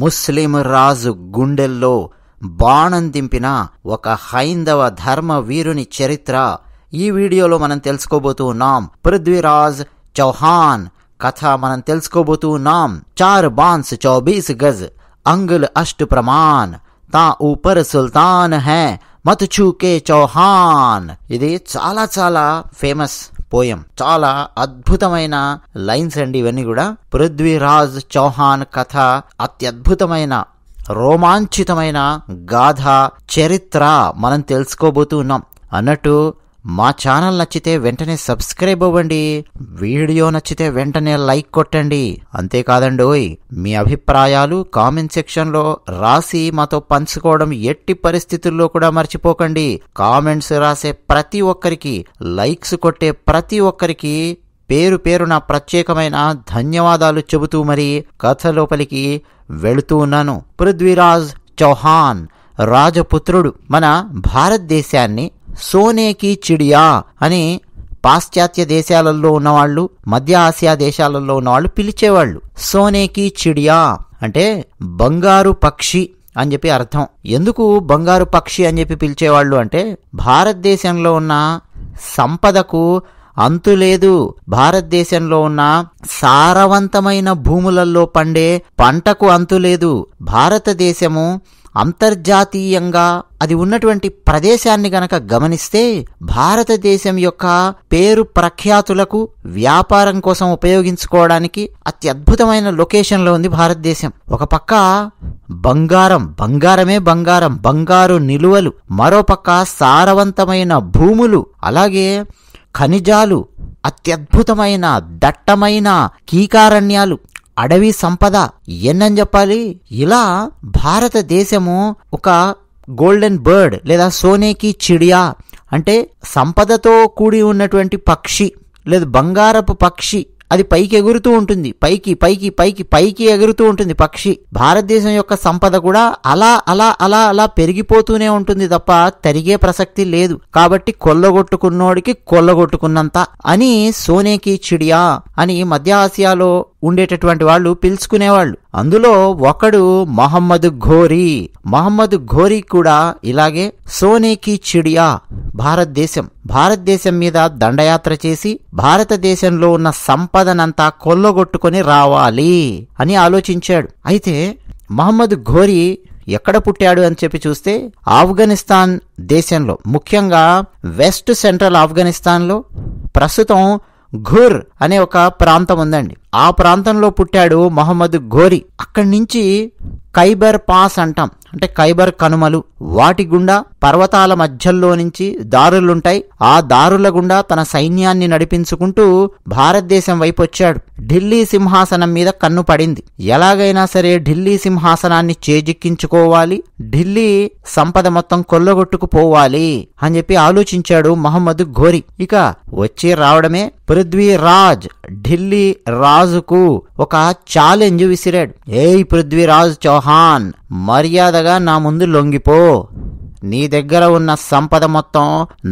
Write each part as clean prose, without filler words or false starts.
ముస్లిం రాజు గుండెల్లో బాణం దింపిన ఒక హైందవ ధర్మ వీరుని చరిత్ర ఈ వీడియోలో మనం తెలుసుకోబోతూ ఉన్నాం. పృథ్వీరాజ్ చౌహాన్ కథ మనం తెలుసుకోబోతూ ఉన్నాం. 4 बांस 24 गज अंगुल अष्ट प्रमाण తా ఊపర్ సుల్తాన్ హై మత్ చూకే చౌహాన్. ఇది చాలా చాలా ఫేమస్ పోయం. చాలా అద్భుతమైన లైన్స్ అండి ఇవన్నీ కూడా. పృథ్వీరాజ్ చౌహాన్ కథ అత్యద్భుతమైన రోమాంచితమైన గాథ చరిత్ర మనం తెలుసుకోబోతూ ఉన్నాం. అన్నట్టు మా ఛానల్ నచ్చితే వెంటనే సబ్స్క్రైబ్ అవ్వండి, వీడియో నచ్చితే వెంటనే లైక్ కొట్టండి. అంతేకాదండోయ్, మీ అభిప్రాయాలు కామెంట్ సెక్షన్ లో రాసి మాతో పంచుకోవడం ఎట్టి పరిస్థితుల్లో కూడా మర్చిపోకండి. కామెంట్స్ రాసే ప్రతి ఒక్కరికి, లైక్స్ కొట్టే ప్రతి ఒక్కరికి పేరు పేరున ప్రత్యేకమైన ధన్యవాదాలు చెబుతూ మరి కథ లోపలికి వెళుతూ ఉన్నాను. పృథ్వీరాజ్ చౌహాన్ రాజపుత్రుడు. మన భారతదేశాన్ని సోనేకి చిడియా అని పాశ్చాత్య దేశాలలో ఉన్నవాళ్ళు, మధ్య ఆసియా దేశాలలో ఉన్నవాళ్ళు పిలిచేవాళ్ళు. సోనేకి చిడియా అంటే బంగారు పక్షి అని చెప్పి అర్థం. ఎందుకు బంగారు పక్షి అని చెప్పి పిలిచేవాళ్ళు అంటే భారతదేశంలో ఉన్న సంపదకు అంతులేదు. భారతదేశంలో ఉన్న సారవంతమైన భూములలో పండే పంటకు అంతులేదు. భారతదేశము అంతర్జాతీయంగా అది ఉన్నటువంటి ప్రదేశాన్ని గనక గమనిస్తే భారతదేశం యొక్క పేరు ప్రఖ్యాతులకు వ్యాపారం కోసం ఉపయోగించుకోవడానికి అత్యద్భుతమైన లొకేషన్లో ఉంది భారతదేశం. ఒక పక్క బంగారమే బంగారం, బంగారు నిలువలు, మరో పక్క సారవంతమైన భూములు, అలాగే ఖనిజాలు, అత్యద్భుతమైన దట్టమైన కీకారణ్యాలు, అడవి సంపద, ఎన్నని చెప్పాలి. ఇలా భారతదేశము ఒక గోల్డెన్ బర్డ్ లేదా సోనేకి చిడియా అంటే సంపదతో కూడి ఉన్నటువంటి పక్షి లేదా బంగారపు పక్షి. అది పైకి ఎగురుతూ ఉంటుంది, పైకి పైకి పైకి పైకి ఎగురుతూ ఉంటుంది పక్షి. భారతదేశం యొక్క సంపద కూడా అలా అలా అలా అలా పెరిగిపోతూనే ఉంటుంది తప్ప తరిగే ప్రసక్తి లేదు. కాబట్టి కొల్లగొట్టుకున్నోడికి కొల్లగొట్టుకున్నంత అని సోనేకి చిడియా అని మధ్య ఆసియాలో ఉండేటటువంటి వాళ్ళు పిలుచుకునేవాళ్ళు. అందులో ఒకడు మహమ్మద్ ఘోరీ. మహమ్మద్ ఘోరీ కూడా ఇలాగే సోనేకి చిడియా భారతదేశం మీద దండయాత్ర చేసి భారతదేశంలో ఉన్న సంపదనంతా కొల్లగొట్టుకొని రావాలి అని ఆలోచించాడు. అయితే మహమ్మద్ ఘోరీ ఎక్కడ పుట్టాడు అని చెప్పి చూస్తే ఆఫ్ఘనిస్తాన్ దేశంలో, ముఖ్యంగా వెస్ట్ సెంట్రల్ ఆఫ్ఘనిస్తాన్లో ప్రస్తుతం ఘుర్ అనే ఒక ప్రాంతం ఉందండి. ఆ ప్రాంతంలో పుట్టాడు మహమ్మద్ ఘోరీ. అక్కడి నుంచి ఖైబర్ పాస్ అంటాం, అంటే ఖైబర్ కనుమలు, వాటి గుండా పర్వతాల మధ్యలో నుంచి దారులుంటాయి. ఆ దారుల గుండా తన సైన్యాన్ని నడిపించుకుంటూ భారతదేశం వైపు వచ్చాడు. ఢిల్లీ సింహాసనం మీద కన్ను పడింది. ఎలాగైనా సరే ఢిల్లీ సింహాసనాన్ని చేజిక్కించుకోవాలి, ఢిల్లీ సంపద మొత్తం కొల్లగొట్టుకుపోవాలి అని చెప్పి ఆలోచించాడు మహమ్మద్ ఘోరీ. ఇక వచ్చి రావడమే పృథ్వీరాజ్ ఢిల్లీ రాజుకు ఒక ఛాలెంజ్ విసిరాడు. ఏయ్ పృథ్వీరాజ్ చౌహాన్, మర్యాదగా నా ముందు లొంగిపో, నీ దగ్గర ఉన్న సంపద మొత్తం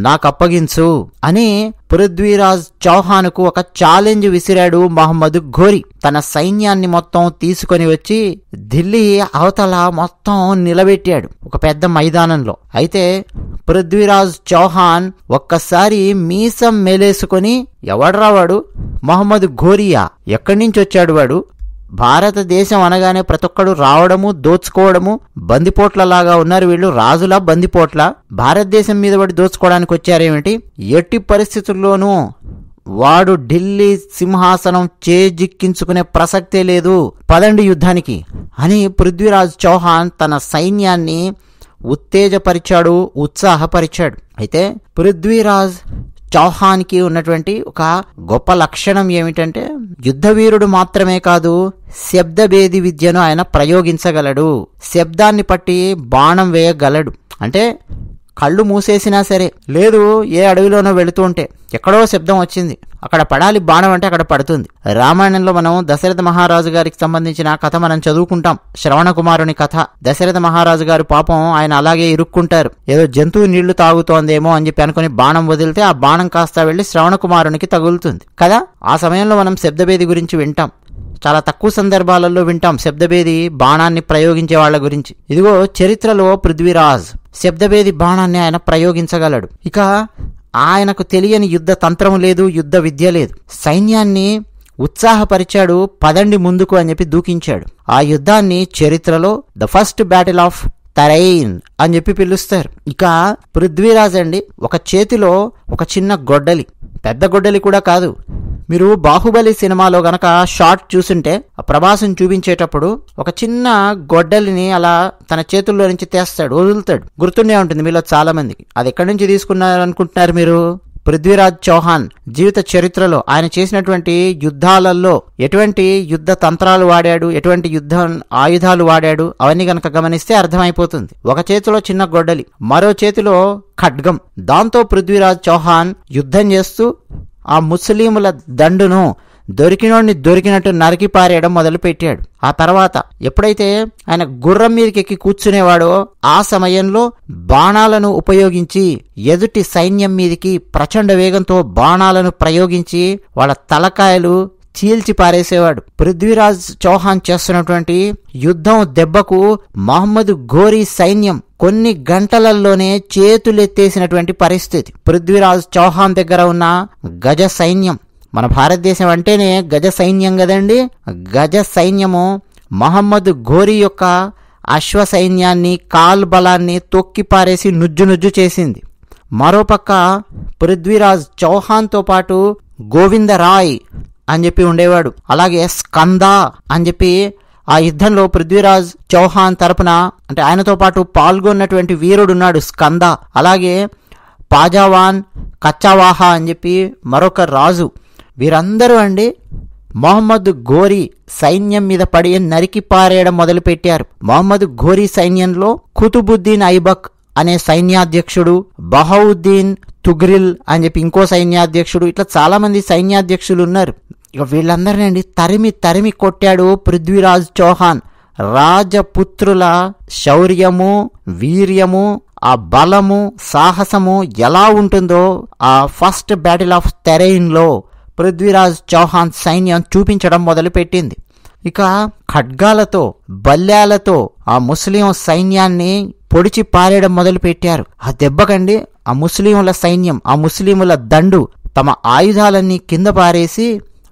నాకు అప్పగించు అని పృథ్వీరాజ్ చౌహాన్కు ఒక ఛాలెంజ్ విసిరాడు మహమ్మద్ ఘోరీ. తన సైన్యాన్ని మొత్తం తీసుకొని వచ్చి ఢిల్లీ అవతల మొత్తం నిలబెట్టాడు ఒక పెద్ద మైదానంలో. అయితే పృథ్వీరాజ్ చౌహాన్ ఒక్కసారి మీసం మేలేసుకొని, ఎవడ్రా వాడు, మహమ్మద్ ఘోరియా, ఎక్కడి నుంచి వచ్చాడు వాడు? భారతదేశం అనగానే ప్రతి ఒక్కడు రావడము, దోచుకోవడము, బందిపోట్లలాగా ఉన్నారు వీళ్ళు. రాజులా బందిపోట్ల భారతదేశం మీద పడి దోచుకోవడానికి వచ్చారేమిటి? ఎట్టి పరిస్థితుల్లోనూ వాడు ఢిల్లీ సింహాసనం చేజిక్కించుకునే ప్రసక్తే లేదు, పదండి యుద్ధానికి అని పృథ్వీరాజ్ చౌహాన్ తన సైన్యాన్ని ఉత్తేజపరిచాడు, ఉత్సాహపరిచాడు. అయితే పృథ్వీరాజ్ చౌహాన్కి ఉన్నటువంటి ఒక గొప్ప లక్షణం ఏమిటంటే యుద్ధవీరుడు మాత్రమే కాదు, శబ్దభేది విద్యను ఆయన ప్రయోగించగలడు. శబ్దాన్ని పట్టి బాణం వేయగలడు. అంటే కళ్ళు మూసేసినా సరే, లేదు ఏ అడవిలోనో వెళుతూ ఉంటే ఎక్కడో శబ్దం వచ్చింది, అక్కడ పడాలి బాణం అంటే అక్కడ పడుతుంది. రామాయణంలో మనం దశరథ మహారాజు గారికి సంబంధించిన కథ మనం చదువుకుంటాం, శ్రవణ కుమారుని కథ. దశరథ మహారాజు గారు పాపం ఆయన అలాగే ఇరుక్కుంటారు. ఏదో జంతువు నీళ్లు తాగుతోందేమో అని చెప్పి అనుకుని బాణం వదిలితే ఆ బాణం కాస్త వెళ్లి శ్రవణ కుమారునికి తగులుతుంది కదా. ఆ సమయంలో మనం శబ్దభేది గురించి వింటాం. చాలా తక్కువ సందర్భాలలో వింటాం శబ్దభేది బాణాన్ని ప్రయోగించే వాళ్ళ గురించి. ఇదిగో చరిత్రలో పృథ్వీరాజ్ శబ్దభేది బాణాన్ని ఆయన ప్రయోగించగలడు. ఇక ఆయనకు తెలియని యుద్ధ తంత్రం లేదు, యుద్ధ విద్య లేదు. సైన్యాన్ని ఉత్సాహపరిచాడు, పదండి ముందుకు అని చెప్పి దూకించాడు. ఆ యుద్ధాన్ని చరిత్రలో the first battle of Tarain అని చెప్పి పిలుస్తారు. ఇక పృథ్వీరాజ్ అండి, ఒక చేతిలో ఒక చిన్న గొడ్డలి, పెద్ద గొడ్డలి కూడా కాదు. మీరు బాహుబలి సినిమాలో గనక షార్ట్ చూసుంటే ఆ ప్రభాసం చూపించేటప్పుడు ఒక చిన్న గొడ్డలిని అలా తన చేతుల్లో నుంచి తీస్తాడు, వదులుతాడు. గుర్తుండే ఉంటుంది మీలో చాలా మందికి. అది ఎక్కడి నుంచి తీసుకున్నారు అనుకుంటున్నారు మీరు? పృథ్వీరాజ్ చౌహాన్ జీవిత చరిత్రలో ఆయన చేసినటువంటి యుద్ధాలలో ఎటువంటి యుద్ధ తంత్రాలు వాడాడు, ఎటువంటి యుద్ధ ఆయుధాలు వాడాడు, అవన్నీ గనక గమనిస్తే అర్థమైపోతుంది. ఒక చేతిలో చిన్న గొడ్డలి, మరో చేతిలో ఖడ్గం. దాంతో పృథ్వీరాజ్ చౌహాన్ యుద్ధం చేస్తూ ఆ ముస్లింల దండును దొరికినోడిని దొరికినట్టు నరికి పారేయడం మొదలు పెట్టాడు. ఆ తర్వాత ఎప్పుడైతే ఆయన గుర్రం మీదకి ఎక్కి కూర్చునేవాడో ఆ సమయంలో బాణాలను ఉపయోగించి ఎదుటి సైన్యం మీదకి ప్రచండ వేగంతో బాణాలను ప్రయోగించి వాళ్ళ తలకాయలు చీల్చి పారేసేవాడు. పృథ్వీరాజ్ చౌహాన్ చేస్తున్నటువంటి యుద్ధం దెబ్బకు మహమ్మద్ ఘోరీ సైన్యం కొన్ని గంటలలోనే చేతులెత్తేసినటువంటి పరిస్థితి. పృథ్వీరాజ్ చౌహాన్ దగ్గర ఉన్న గజ సైన్యం, మన భారతదేశం అంటేనే గజ సైన్యం కదండి. గజ సైన్యము మహమ్మద్ ఘోరీ యొక్క అశ్వ సైన్యాన్ని, కాల్ బలాన్ని తొక్కి పారేసి నుజ్జు నుజ్జు చేసింది. మరోపక్క పృథ్వీరాజ్ చౌహాన్తో పాటు గోవిందరాయ్ అని చెప్పి ఉండేవాడు, అలాగే స్కందా అని చెప్పి ఆ యుద్ధంలో పృథ్వీరాజ్ చౌహాన్ తరపున అంటే ఆయనతో పాటు పాల్గొన్నటువంటి వీరుడున్నాడు స్కందా. అలాగే పాజావాన్, కచ్చావాహా అని చెప్పి మరొక రాజు. వీరందరూ అండి మహమ్మద్ ఘోరీ సైన్యం మీద పడి నరికి పారేయడం మొదలుపెట్టారు. మహమ్మద్ ఘోరీ సైన్యంలో కుతుబుద్దీన్ ఐబక్ అనే సైన్యాధ్యక్షుడు, బహౌద్దీన్ తుగ్రిల్ అని చెప్పి ఇంకో సైన్యాధ్యక్షుడు, ఇట్లా చాలా మంది సైన్యాధ్యక్షులు ఉన్నారు. ఇక వీళ్ళందరినీ తరిమి తరిమి కొట్టాడు పృథ్వీరాజ్ చౌహాన్. రాజపుత్రుల శౌర్యము, వీర్యము, ఆ బలము, సాహసము ఎలా ఉంటుందో ఆ ఫస్ట్ బ్యాటిల్ ఆఫ్ తెరైన్ లో పృథ్వీరాజ్ చౌహాన్ సైన్యం చూపించడం మొదలుపెట్టింది. ఇక ఖడ్గాలతో, బల్యాలతో ఆ ముస్లిం సైన్యాన్ని పొడిచి పారేయడం మొదలు పెట్టారు. ఆ దెబ్బకండి ఆ ముస్లింల సైన్యం, ఆ ముస్లింల దండు తమ ఆయుధాలన్నీ కింద పారేసి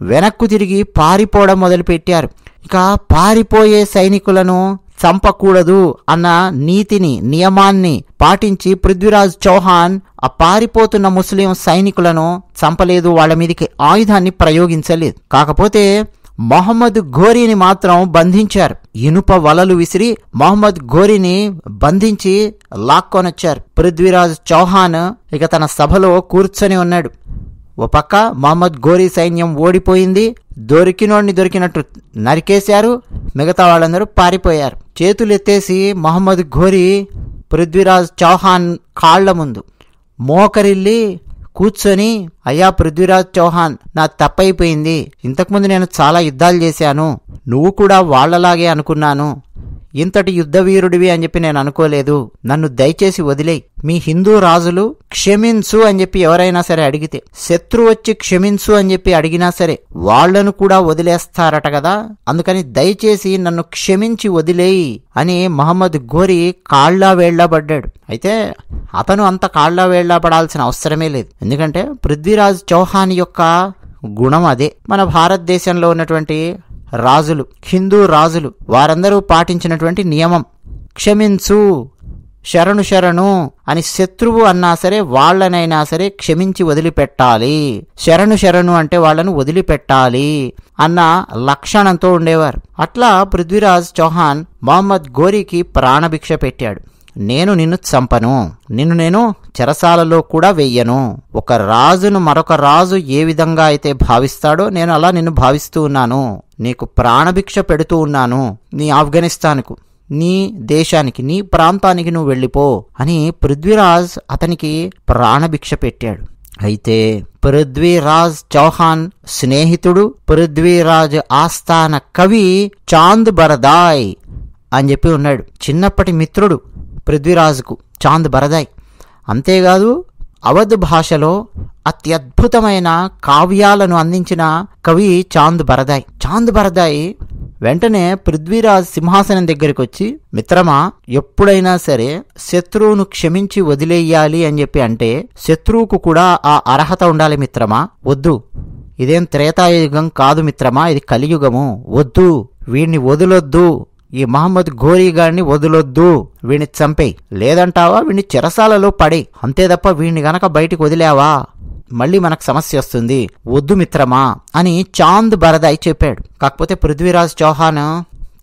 వెనక్కు తిరిగి పారిపోవడం మొదలుపెట్టారు. ఇక పారిపోయే సైనికులను చంపకూడదు అన్న నీతిని, నియమాన్ని పాటించి పృథ్వీరాజ్ చౌహాన్ ఆ పారిపోతున్న ముస్లిం సైనికులను చంపలేదు, వాళ్ళ మీదకి ఆయుధాన్ని ప్రయోగించలేదు. కాకపోతే మహమ్మద్ ఘోరీని మాత్రం బంధించారు. ఇనుప వలలు విసిరి మహమ్మద్ ఘోరీని బంధించి లాక్కొనొచ్చారు. పృథ్వీరాజ్ చౌహాన్ ఇక తన సభలో కూర్చొని ఉన్నాడు. ఓ పక్క మహమ్మద్ ఘోరీ సైన్యం ఓడిపోయింది, దొరికినోడిని దొరికినట్టు నరికేశారు, మిగతా వాళ్ళందరూ పారిపోయారు. చేతులెత్తేసి మహమ్మద్ ఘోరీ పృథ్వీరాజ్ చౌహాన్ కాళ్ల ముందు మోకరిల్లి కూర్చొని, అయ్యా పృథ్వీరాజ్ చౌహాన్, నా తప్పైపోయింది. ఇంతకుముందు నేను చాలా యుద్ధాలు చేశాను, నువ్వు కూడా వాళ్లలాగే అనుకున్నాను, ఇంతటి యుద్ధవీరుడివి అని చెప్పి నేను అనుకోలేదు, నన్ను దయచేసి వదిలేయి. మీ హిందూ రాజులు క్షమించు అని చెప్పి ఎవరైనా సరే అడిగితే, శత్రువు వచ్చి క్షమించు అని చెప్పి అడిగినా సరే వాళ్లను కూడా వదిలేస్తారట కదా, అందుకని దయచేసి నన్ను క్షమించి వదిలేయి అని మహమ్మద్ ఘోరీ కాళ్లా వేళ్లా పడ్డాడు. అయితే అతను అంత కాళ్లా వేళ్లా పడాల్సిన అవసరమే లేదు, ఎందుకంటే పృథ్వీరాజ్ చౌహాన్ యొక్క గుణం అదే. మన భారతదేశంలో ఉన్నటువంటి రాజులు, హిందూ రాజులు, వారందరూ పాటించినటువంటి నియమం క్షమించు, శరణు శరణు అని శత్రువు అన్నా సరే వాళ్ళనైనా సరే క్షమించి వదిలిపెట్టాలి, శరణు శరణు అంటే వాళ్ళను వదిలిపెట్టాలి అన్న లక్షణంతో ఉండేవారు. అట్లా పృథ్వీరాజ్ చౌహాన్ మహమ్మద్ ఘోరీకి ప్రాణభిక్ష పెట్టాడు. నేను నిన్ను చంపను, నిన్ను నేను చెరసాలలో కూడా వెయ్యను. ఒక రాజును మరొక రాజు ఏ విధంగా అయితే భావిస్తాడో నేను అలా నిన్ను భావిస్తూ ఉన్నాను, నీకు ప్రాణభిక్ష పెడుతూ ఉన్నాను. నీ ఆఫ్ఘనిస్తాన్కు, నీ దేశానికి, నీ ప్రాంతానికి నువ్వు వెళ్ళిపో అని పృథ్వీరాజ్ అతనికి ప్రాణభిక్ష పెట్టాడు. అయితే పృథ్వీరాజ్ చౌహాన్ స్నేహితుడు, పృథ్వీరాజ్ ఆస్థాన కవి చాంద్ బరదాయ్ అని చెప్పి ఉన్నాడు. చిన్నప్పటి మిత్రుడు పృథ్వీరాజుకు చాంద్ బరదాయ్. అంతేకాదు అవధ్ భాషలో అత్యద్భుతమైన కావ్యాలను అందించిన కవి చాంద్ బరదాయ్. చాంద్ బరదాయ్ వెంటనే పృథ్వీరాజ్ సింహాసనం దగ్గరికి వచ్చి, మిత్రమా, ఎప్పుడైనా సరే శత్రువును క్షమించి వదిలేయాలి అని చెప్పి అంటే శత్రువుకు కూడా ఆ అర్హత ఉండాలి మిత్రమా. వద్దు, ఇదేం త్రేతాయుగం కాదు మిత్రమా, ఇది కలియుగము. వద్దు, వీడిని వదిలొద్దు, ఈ మహమ్మద్ ఘోరీ గారిని వదిలొద్దు, వీడిని చంపేయి. లేదంటావా వీడిని చెరసాలలో పడే, అంతే తప్ప వీడిని గనక బయటికి వదిలావా మళ్ళీ మనకు సమస్య వస్తుంది, వద్దు మిత్రమా అని చాంద్ బరదాయ్ చెప్పాడు. కాకపోతే పృథ్వీరాజ్ చౌహాన్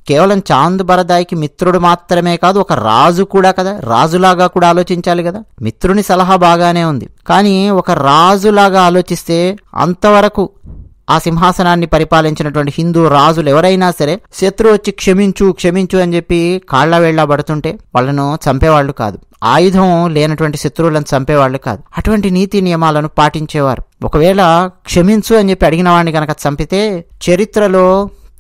కేవలం చాంద్ బరదాయ్కి మిత్రుడు మాత్రమే కాదు, ఒక రాజు కూడా కదా, రాజులాగా కూడా ఆలోచించాలి కదా. మిత్రుని సలహా బాగానే ఉంది, కానీ ఒక రాజులాగా ఆలోచిస్తే అంతవరకు ఆ సింహాసనాన్ని పరిపాలించినటువంటి హిందూ రాజులు ఎవరైనా సరే శత్రువు వచ్చి క్షమించు క్షమించు అని చెప్పి కాళ్ల వేళ్ల పడుతుంటే వాళ్ళను చంపేవాళ్లు కాదు, ఆయుధం లేనటువంటి శత్రువులను చంపేవాళ్లు కాదు. అటువంటి నీతి నియమాలను పాటించేవారు. ఒకవేళ క్షమించు అని చెప్పి అడిగిన వాడిని గనక చంపితే చరిత్రలో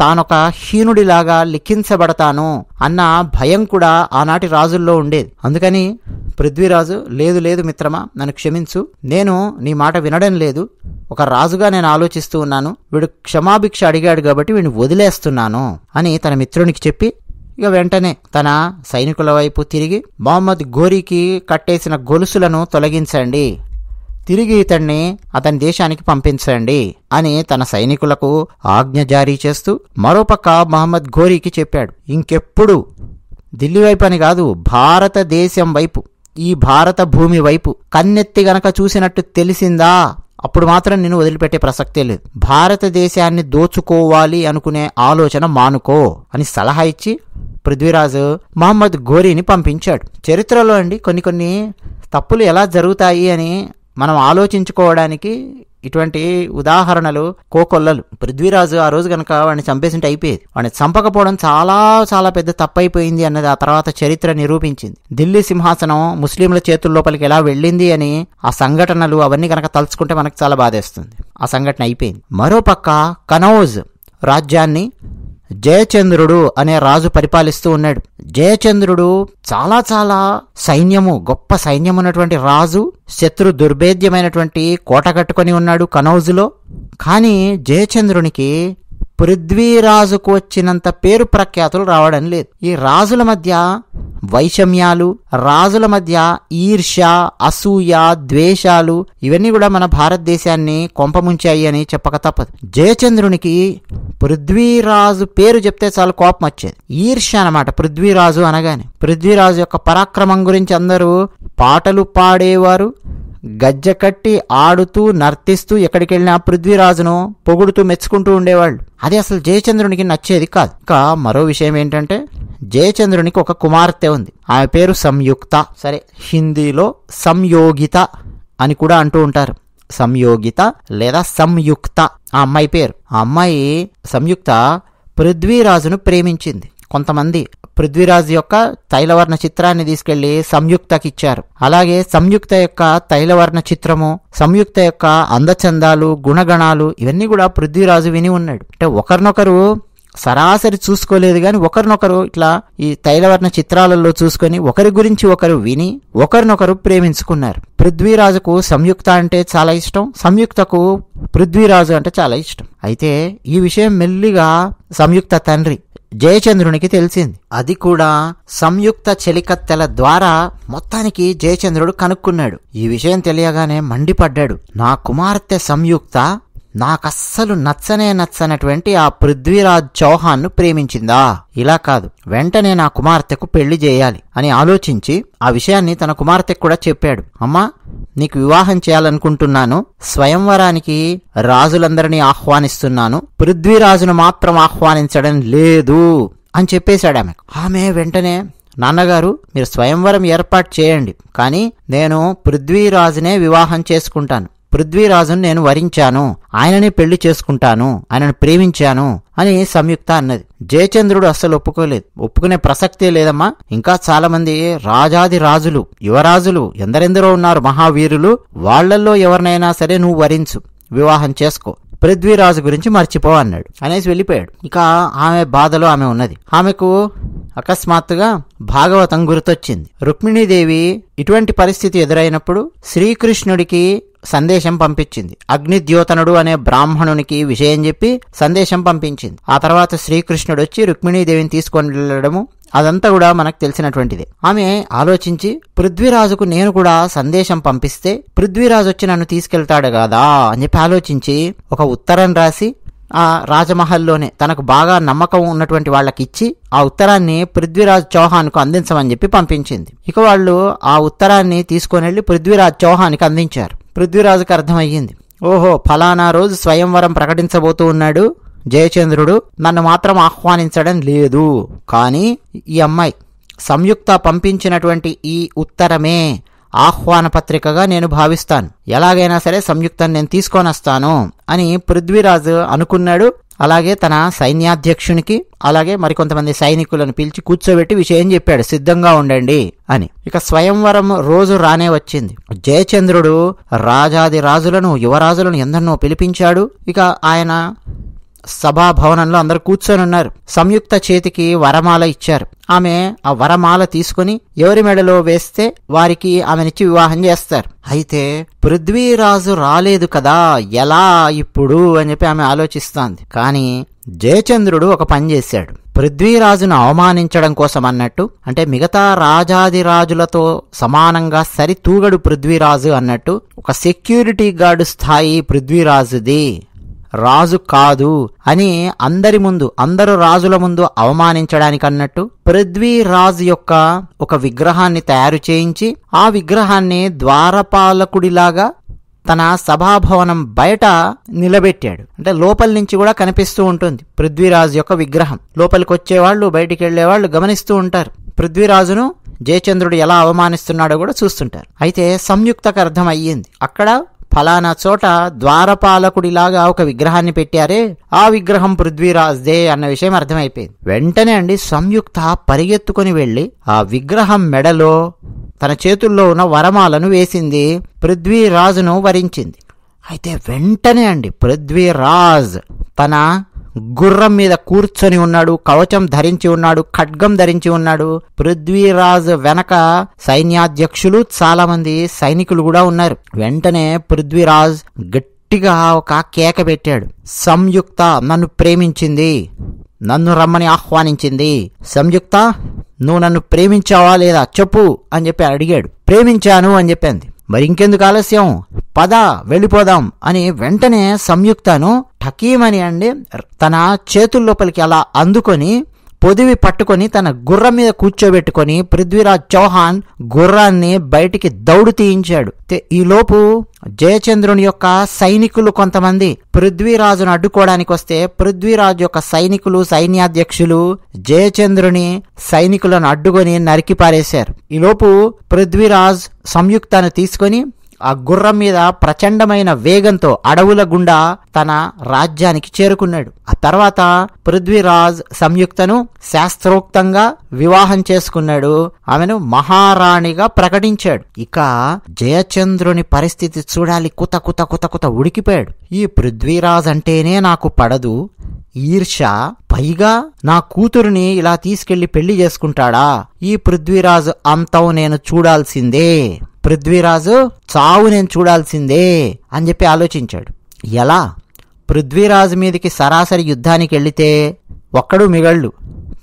తానొక హీనుడిలాగా లిఖించబడతాను అన్న భయం కూడా ఆనాటి రాజుల్లో ఉండేది. అందుకని పృథ్వీరాజు, లేదు లేదు మిత్రమా, నన్ను క్షమించు, నేను నీ మాట వినడం లేదు, ఒక రాజుగా నేను ఆలోచిస్తూ ఉన్నాను, వీడు క్షమాభిక్ష అడిగాడు కాబట్టి వీడిని వదిలేస్తున్నాను అని తన మిత్రునికి చెప్పి ఇక వెంటనే తన సైనికుల వైపు తిరిగి, మహమ్మద్ ఘోరీకి కట్టేసిన గొలుసులను తొలగించండి, తిరిగి ఇతన్ని అతని దేశానికి పంపించండి అని తన సైనికులకు ఆజ్ఞ జారీ చేస్తూ మరోపక్క మహమ్మద్ ఘోరీకి చెప్పాడు, ఇంకెప్పుడు ఢిల్లీ వైపు అని కాదు, భారతదేశం వైపు, ఈ భారత భూమి వైపు కన్నెత్తి గనక చూసినట్టు తెలిసిందా అప్పుడు మాత్రం నిన్ను వదిలిపెట్టే ప్రసక్తే లేదు. భారతదేశాన్ని దోచుకోవాలి అనుకునే ఆలోచన మానుకో అని సలహా ఇచ్చి పృథ్వీరాజు మహమ్మద్ ఘోరీని పంపించాడు. చరిత్రలో కొన్ని తప్పులు ఎలా జరుగుతాయి అని మనం ఆలోచించుకోవడానికి ఇటువంటి ఉదాహరణలు కోకొల్లలు. పృథ్వీరాజు ఆ రోజు కనుక వాడిని చంపేసింటే అయిపోయేది. వాడిని చంపకపోవడం చాలా చాలా పెద్ద తప్పైపోయింది అన్నది ఆ తర్వాత చరిత్ర నిరూపించింది. ఢిల్లీ సింహాసనం ముస్లింల చేతుల లోపలికి ఎలా వెళ్ళింది అని ఆ సంఘటనలు అవన్నీ కనుక తలుచుకుంటే మనకు చాలా బాధేస్తుంది. ఆ సంఘటన అయిపోయింది. మరోపక్క కనౌజ్ రాజ్యాన్ని జయచంద్రుడు అనే రాజు పరిపాలిస్తూ ఉన్నాడు. జయచంద్రుడు చాలా చాలా సైన్యము, గొప్ప సైన్యం ఉన్నటువంటి రాజు, శత్రు దుర్భేద్యమైనటువంటి కోట కట్టుకొని ఉన్నాడు కనౌజులో. కానీ జయచంద్రునికి పృథ్వీరాజుకు వచ్చినంత పేరు ప్రఖ్యాతులు రావడం లేదు. ఈ రాజుల మధ్య వైషమ్యాలు, రాజుల మధ్య ఈర్ష్య, అసూయ, ద్వేషాలు ఇవన్నీ కూడా మన భారతదేశాన్ని కొంపముంచాయి అని చెప్పక తప్పదు. జయచంద్రునికి పృథ్వీరాజు పేరు చెప్తే చాలా కోపం వచ్చేది. ఈర్ష్య అన్నమాట పృథ్వీరాజు అనగానే. పృథ్వీరాజు యొక్క పరాక్రమం గురించి అందరూ పాటలు పాడేవారు, గజ్జె కట్టి ఆడుతూ నర్తిస్తూ ఎక్కడికి వెళ్ళినా పృథ్వీరాజును పొగుడుతూ మెచ్చుకుంటూ ఉండేవాళ్ళు. అది అసలు జయచంద్రునికి నచ్చేది కాదు. ఇంకా మరో విషయం ఏంటంటే జయచంద్రునికి ఒక కుమార్తె ఉంది. ఆమె పేరు సంయుక్త. సరే, హిందీలో సంయోగిత అని కూడా అంటూ ఉంటారు. సంయోగిత లేదా సంయుక్త ఆ అమ్మాయి పేరు. ఆ అమ్మాయి సంయుక్త పృథ్వీరాజును ప్రేమించింది. కొంతమంది పృథ్వీరాజు యొక్క తైలవర్ణ చిత్రాన్ని తీసుకెళ్లి సంయుక్తకి ఇచ్చారు. అలాగే సంయుక్త యొక్క తైలవర్ణ చిత్రము, సంయుక్త యొక్క అందచందాలు, గుణగణాలు ఇవన్నీ కూడా పృథ్వీరాజు విని ఉన్నాడు. అంటే ఒకరినొకరు సరాసరి చూసుకోలేదు కానీ ఒకరినొకరు ఇట్లా ఈ తైలవర్ణ చిత్రాలలో చూసుకొని ఒకరి గురించి ఒకరు విని ఒకరినొకరు ప్రేమించుకున్నారు. పృథ్వీరాజుకు సంయుక్త అంటే చాలా ఇష్టం, సంయుక్తకు పృథ్వీరాజు అంటే చాలా ఇష్టం. అయితే ఈ విషయం మెల్లిగా సంయుక్త తండ్రి జయచంద్రునికి తెలిసింది. అది కూడా సంయుక్త చెలికత్తెల ద్వారా మొత్తానికి జయచంద్రుడు కనుక్కున్నాడు. ఈ విషయం తెలియగానే మండిపడ్డాడు. నా కుమార్తె సంయుక్త నాకస్సలు నచ్చనటువంటి ఆ పృథ్వీరాజ్ చౌహాన్ను ప్రేమించిందా? ఇలా కాదు, వెంటనే నా కుమార్తెకు పెళ్లి చేయాలి అని ఆలోచించి ఆ విషయాన్ని తన కుమార్తెకు కూడా చెప్పాడు. అమ్మా, నీకు వివాహం చేయాలనుకుంటున్నాను, స్వయంవరానికి రాజులందరినీ ఆహ్వానిస్తున్నాను, పృథ్వీరాజును మాత్రం ఆహ్వానించడం లేదు అని చెప్పేశాడు ఆమె. ఆమె వెంటనే, నాన్నగారు మీరు స్వయంవరం ఏర్పాటు చేయండి, కానీ నేను పృథ్వీరాజునే వివాహం చేసుకుంటాను, పృథ్వీరాజును నేను వరించాను, ఆయననే పెళ్లి చేసుకుంటాను, ఆయనను ప్రేమించాను అని సంయుక్త అన్నది. జయచంద్రుడు అస్సలు ఒప్పుకోలేదు. ఒప్పుకునే ప్రసక్తే లేదమ్మా, ఇంకా చాలా మంది రాజాది రాజులు, యువరాజులు ఎందరెందరో ఉన్నారు, మహావీరులు, వాళ్లల్లో ఎవరినైనా సరే నువ్వు వరించు, వివాహం చేసుకో, పృథ్వీరాజు గురించి మర్చిపో అన్నాడు. అనేసి వెళ్ళిపోయాడు. ఇక ఆమె బాధలో ఆమె ఉన్నది. ఆమెకు అకస్మాత్తుగా భాగవతం గుర్తొచ్చింది. రుక్మిణీదేవి ఇటువంటి పరిస్థితి ఎదురైనప్పుడు శ్రీకృష్ణుడికి సందేశం పంపించింది. అగ్నిద్యోతనుడు అనే బ్రాహ్మణునికి విషయం చెప్పి సందేశం పంపించింది. ఆ తర్వాత శ్రీకృష్ణుడు వచ్చి రుక్మిణీదేవిని తీసుకొని వెళ్ళడము అదంతా కూడా మనకు తెలిసినటువంటిది. ఆమె ఆలోచించి పృథ్వీరాజుకు నేను కూడా సందేశం పంపిస్తే పృథ్వీరాజు వచ్చి నన్ను తీసుకెళ్తాడు కదా అని చెప్పి ఆలోచించి ఒక ఉత్తరం రాసి ఆ రాజమహల్లోనే తనకు బాగా నమ్మకం ఉన్నటువంటి వాళ్ళకి ఇచ్చి ఆ ఉత్తరాన్ని పృథ్వీరాజ్ చౌహాన్కు అందించమని చెప్పి పంపించింది. ఇక వాళ్ళు ఆ ఉత్తరాన్ని తీసుకొని వెళ్ళి పృథ్వీరాజ్ చౌహాన్కి అందించారు. పృథ్వీరాజుకు అర్థమయ్యింది, ఓహో ఫలానా రోజు స్వయంవరం ప్రకటించబోతూ ఉన్నాడు జయచంద్రుడు, నన్ను మాత్రం ఆహ్వానించడం లేదు. కానీ ఈ అమ్మాయి సంయుక్త పంపించినటువంటి ఈ ఉత్తరమే ఆహ్వాన పత్రికగా నేను భావిస్తాను, ఎలాగైనా సరే సంయుక్తాన్ని నేను తీసుకొని వస్తాను అని పృథ్వీరాజు అనుకున్నాడు. అలాగే తన సైన్యాధ్యక్షునికి అలాగే మరికొంతమంది సైనికులను పిలిచి కూర్చోబెట్టి విషయం చెప్పాడు, సిద్ధంగా ఉండండి అని. ఇక స్వయంవరం రోజు రానే వచ్చింది. జయచంద్రుడు రాజాది రాజులను యువరాజులను ఎందరినో పిలిపించాడు. ఇక ఆయన సభాభవనంలో అందరు కూర్చొని ఉన్నారు. సంయుక్త చేతికి వరమాల ఇచ్చారు. ఆమె ఆ వరమాల తీసుకుని ఎవరి మెడలో వేస్తే వారికి ఆమెనిచ్చి వివాహం చేస్తారు. అయితే పృథ్వీరాజు రాలేదు కదా, ఎలా ఇప్పుడు అని చెప్పి ఆమె ఆలోచిస్తోంది. కానీ జయచంద్రుడు ఒక పని చేశాడు. పృథ్వీరాజును అవమానించడం కోసం అన్నట్టు, అంటే మిగతా రాజాదిరాజులతో సమానంగా సరితూగడు పృథ్వీరాజు అన్నట్టు, ఒక సెక్యూరిటీ గార్డు స్థాయి పృథ్వీరాజుది, రాజు కాదు అని అందరి ముందు అందరు రాజుల ముందు అవమానించడానికి అన్నట్టు పృథ్వీరాజు యొక్క ఒక విగ్రహాన్ని తయారు చేయించి ఆ విగ్రహాన్ని ద్వారపాలకుడిలాగా తన సభాభవనం బయట నిలబెట్టాడు. అంటే లోపల నుంచి కూడా కనిపిస్తూ ఉంటుంది పృథ్వీరాజు యొక్క విగ్రహం. లోపలికి వచ్చేవాళ్ళు బయటికి వెళ్లేవాళ్ళు గమనిస్తూ ఉంటారు. పృథ్వీరాజును జయచంద్రుడు ఎలా అవమానిస్తున్నాడో కూడా చూస్తుంటారు. అయితే సంయుక్తకు అర్థం అయ్యింది, అక్కడ ఫలానా చోట ద్వారపాలకుడిలాగా ఒక విగ్రహాన్ని పెట్టారే, ఆ విగ్రహం పృథ్వీరాజ్దే అన్న విషయం అర్థమైపోయింది. వెంటనే అండి సంయుక్త పరిగెత్తుకుని వెళ్లి ఆ విగ్రహం మెడలో తన చేతుల్లో ఉన్న వరమాలను వేసింది, పృథ్వీరాజును వరించింది. అయితే వెంటనే అండి పృథ్వీరాజ్ తన గుర్రం మీద కూర్చొని ఉన్నాడు, కవచం ధరించి ఉన్నాడు, ఖడ్గం ధరించి ఉన్నాడు. పృథ్వీరాజ్ వెనక సైన్యాధ్యక్షులు చాలా మంది సైనికులు కూడా ఉన్నారు. వెంటనే పృథ్వీరాజ్ గట్టిగా ఒక కేక పెట్టాడు, సంయుక్త నన్ను ప్రేమించింది, నన్ను రమ్మని ఆహ్వానించింది. సంయుక్త నువ్వు నన్ను ప్రేమించావా లేదా చెప్పు అని చెప్పి అడిగాడు. ప్రేమించాను అని చెప్పింది. మరి ఇంకెందుకు ఆలస్యం, పద వెళ్ళిపోదాం అని వెంటనే సంయుక్తను ఠకీమని అండి తన చేతుల్లోపలికి అలా అందుకొని పొదివి పట్టుకొని తన గుర్రం మీద కూర్చోబెట్టుకొని పృథ్వీరాజ్ చౌహాన్ గుర్రాన్ని బయటికి దౌడు తీయించాడు. ఈలోపు జయచంద్రుని యొక్క సైనికులు కొంతమంది పృథ్వీరాజును అడ్డుకోవడానికి వస్తే పృథ్వీరాజు యొక్క సైనికులు సైన్యాధ్యక్షులు జయచంద్రుని సైనికులను అడ్డుకొని నరికి పారేశారు. ఈలోపు పృథ్వీరాజ్ సంయుక్తను తీసుకొని ఆ గుర్రం మీద ప్రచండమైన వేగంతో అడవుల గుండా తన రాజ్యానికి చేరుకున్నాడు. ఆ తర్వాత పృథ్వీరాజ్ సంయుక్తను శాస్త్రోక్తంగా వివాహం చేసుకున్నాడు. ఆమెను మహారాణిగా ప్రకటించాడు. ఇక జయచంద్రుని పరిస్థితి చూడాలి, కుత కుత కుత కుత ఉడికిపోయాడు. ఈ పృథ్వీరాజ్ అంటేనే నాకు పడదు, ఈర్ష, పైగా నా కూతురుని ఇలా తీసుకెళ్లి పెళ్లి చేసుకుంటాడా, ఈ పృథ్వీరాజు అంతం నేను చూడాల్సిందే, పృథ్వీరాజు చావు నేను చూడాల్సిందే అని చెప్పి ఆలోచించాడు. ఎలా పృథ్వీరాజు మీదకి సరాసరి యుద్ధానికి వెళ్లితే ఒక్కడు మిగళ్ళు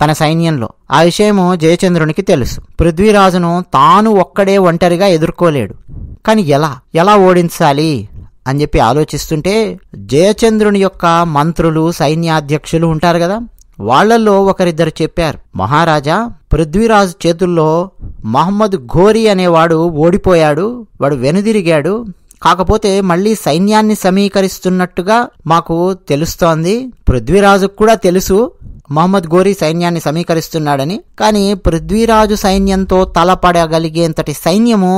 తన సైన్యంలో. ఆ విషయము జయచంద్రునికి తెలుసు. పృథ్వీరాజును తాను ఒక్కడే ఒంటరిగా ఎదుర్కోలేడు. కానీ ఎలా ఓడించాలి అని చెప్పి ఆలోచిస్తుంటే జయచంద్రుని యొక్క మంత్రులు సైన్యాధ్యక్షులు ఉంటారు కదా, వాళ్లలో ఒకరిద్దరు చెప్పారు, మహారాజా పృథ్వీరాజు చేతుల్లో మహమ్మద్ ఘోరీ అనేవాడు ఓడిపోయాడు, వాడు వెనుదిరిగాడు, కాకపోతే మళ్లీ సైన్యాన్ని సమీకరిస్తున్నట్టుగా మాకు తెలుస్తోంది. పృథ్వీరాజుకు కూడా తెలుసు మహమ్మద్ ఘోరీ సైన్యాన్ని సమీకరిస్తున్నాడని, కానీ పృథ్వీరాజు సైన్యంతో తలపడగలిగేంతటి సైన్యము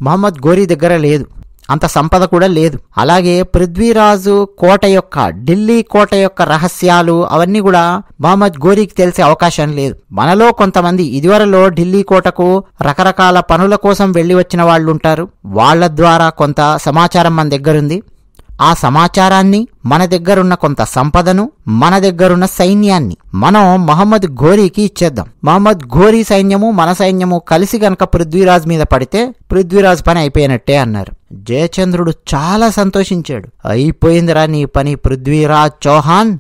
మహమ్మద్ ఘోరీ దగ్గర లేదు, అంత సంపద కూడా లేదు. అలాగే పృథ్వీరాజు కోట యొక్క ఢిల్లీ కోట యొక్క రహస్యాలు అవన్నీ కూడా మహమ్మద్ ఘోరీకి తెలిసే అవకాశం లేదు. మనలో కొంతమంది ఇదివరలో ఢిల్లీ కోటకు రకరకాల పనుల కోసం వెళ్లి వచ్చిన వాళ్ళు ఉంటారు, వాళ్ల ద్వారా కొంత సమాచారం మన దగ్గరుంది. ఆ సమాచారాన్ని, మన దగ్గరున్న కొంత సంపదను, మన దగ్గరున్న సైన్యాన్ని మనం మహమ్మద్ ఘోరీకి ఇచ్చేద్దాం. మహమ్మద్ ఘోరీ సైన్యము మన సైన్యము కలిసి గనక పృథ్వీరాజ్ మీద పడితే పృథ్వీరాజ్ పని అయిపోయినట్టే అన్నారు. జయచంద్రుడు చాలా సంతోషించాడు. అయిపోయిందిరా నీ పని పృథ్వీరాజ్ చౌహాన్,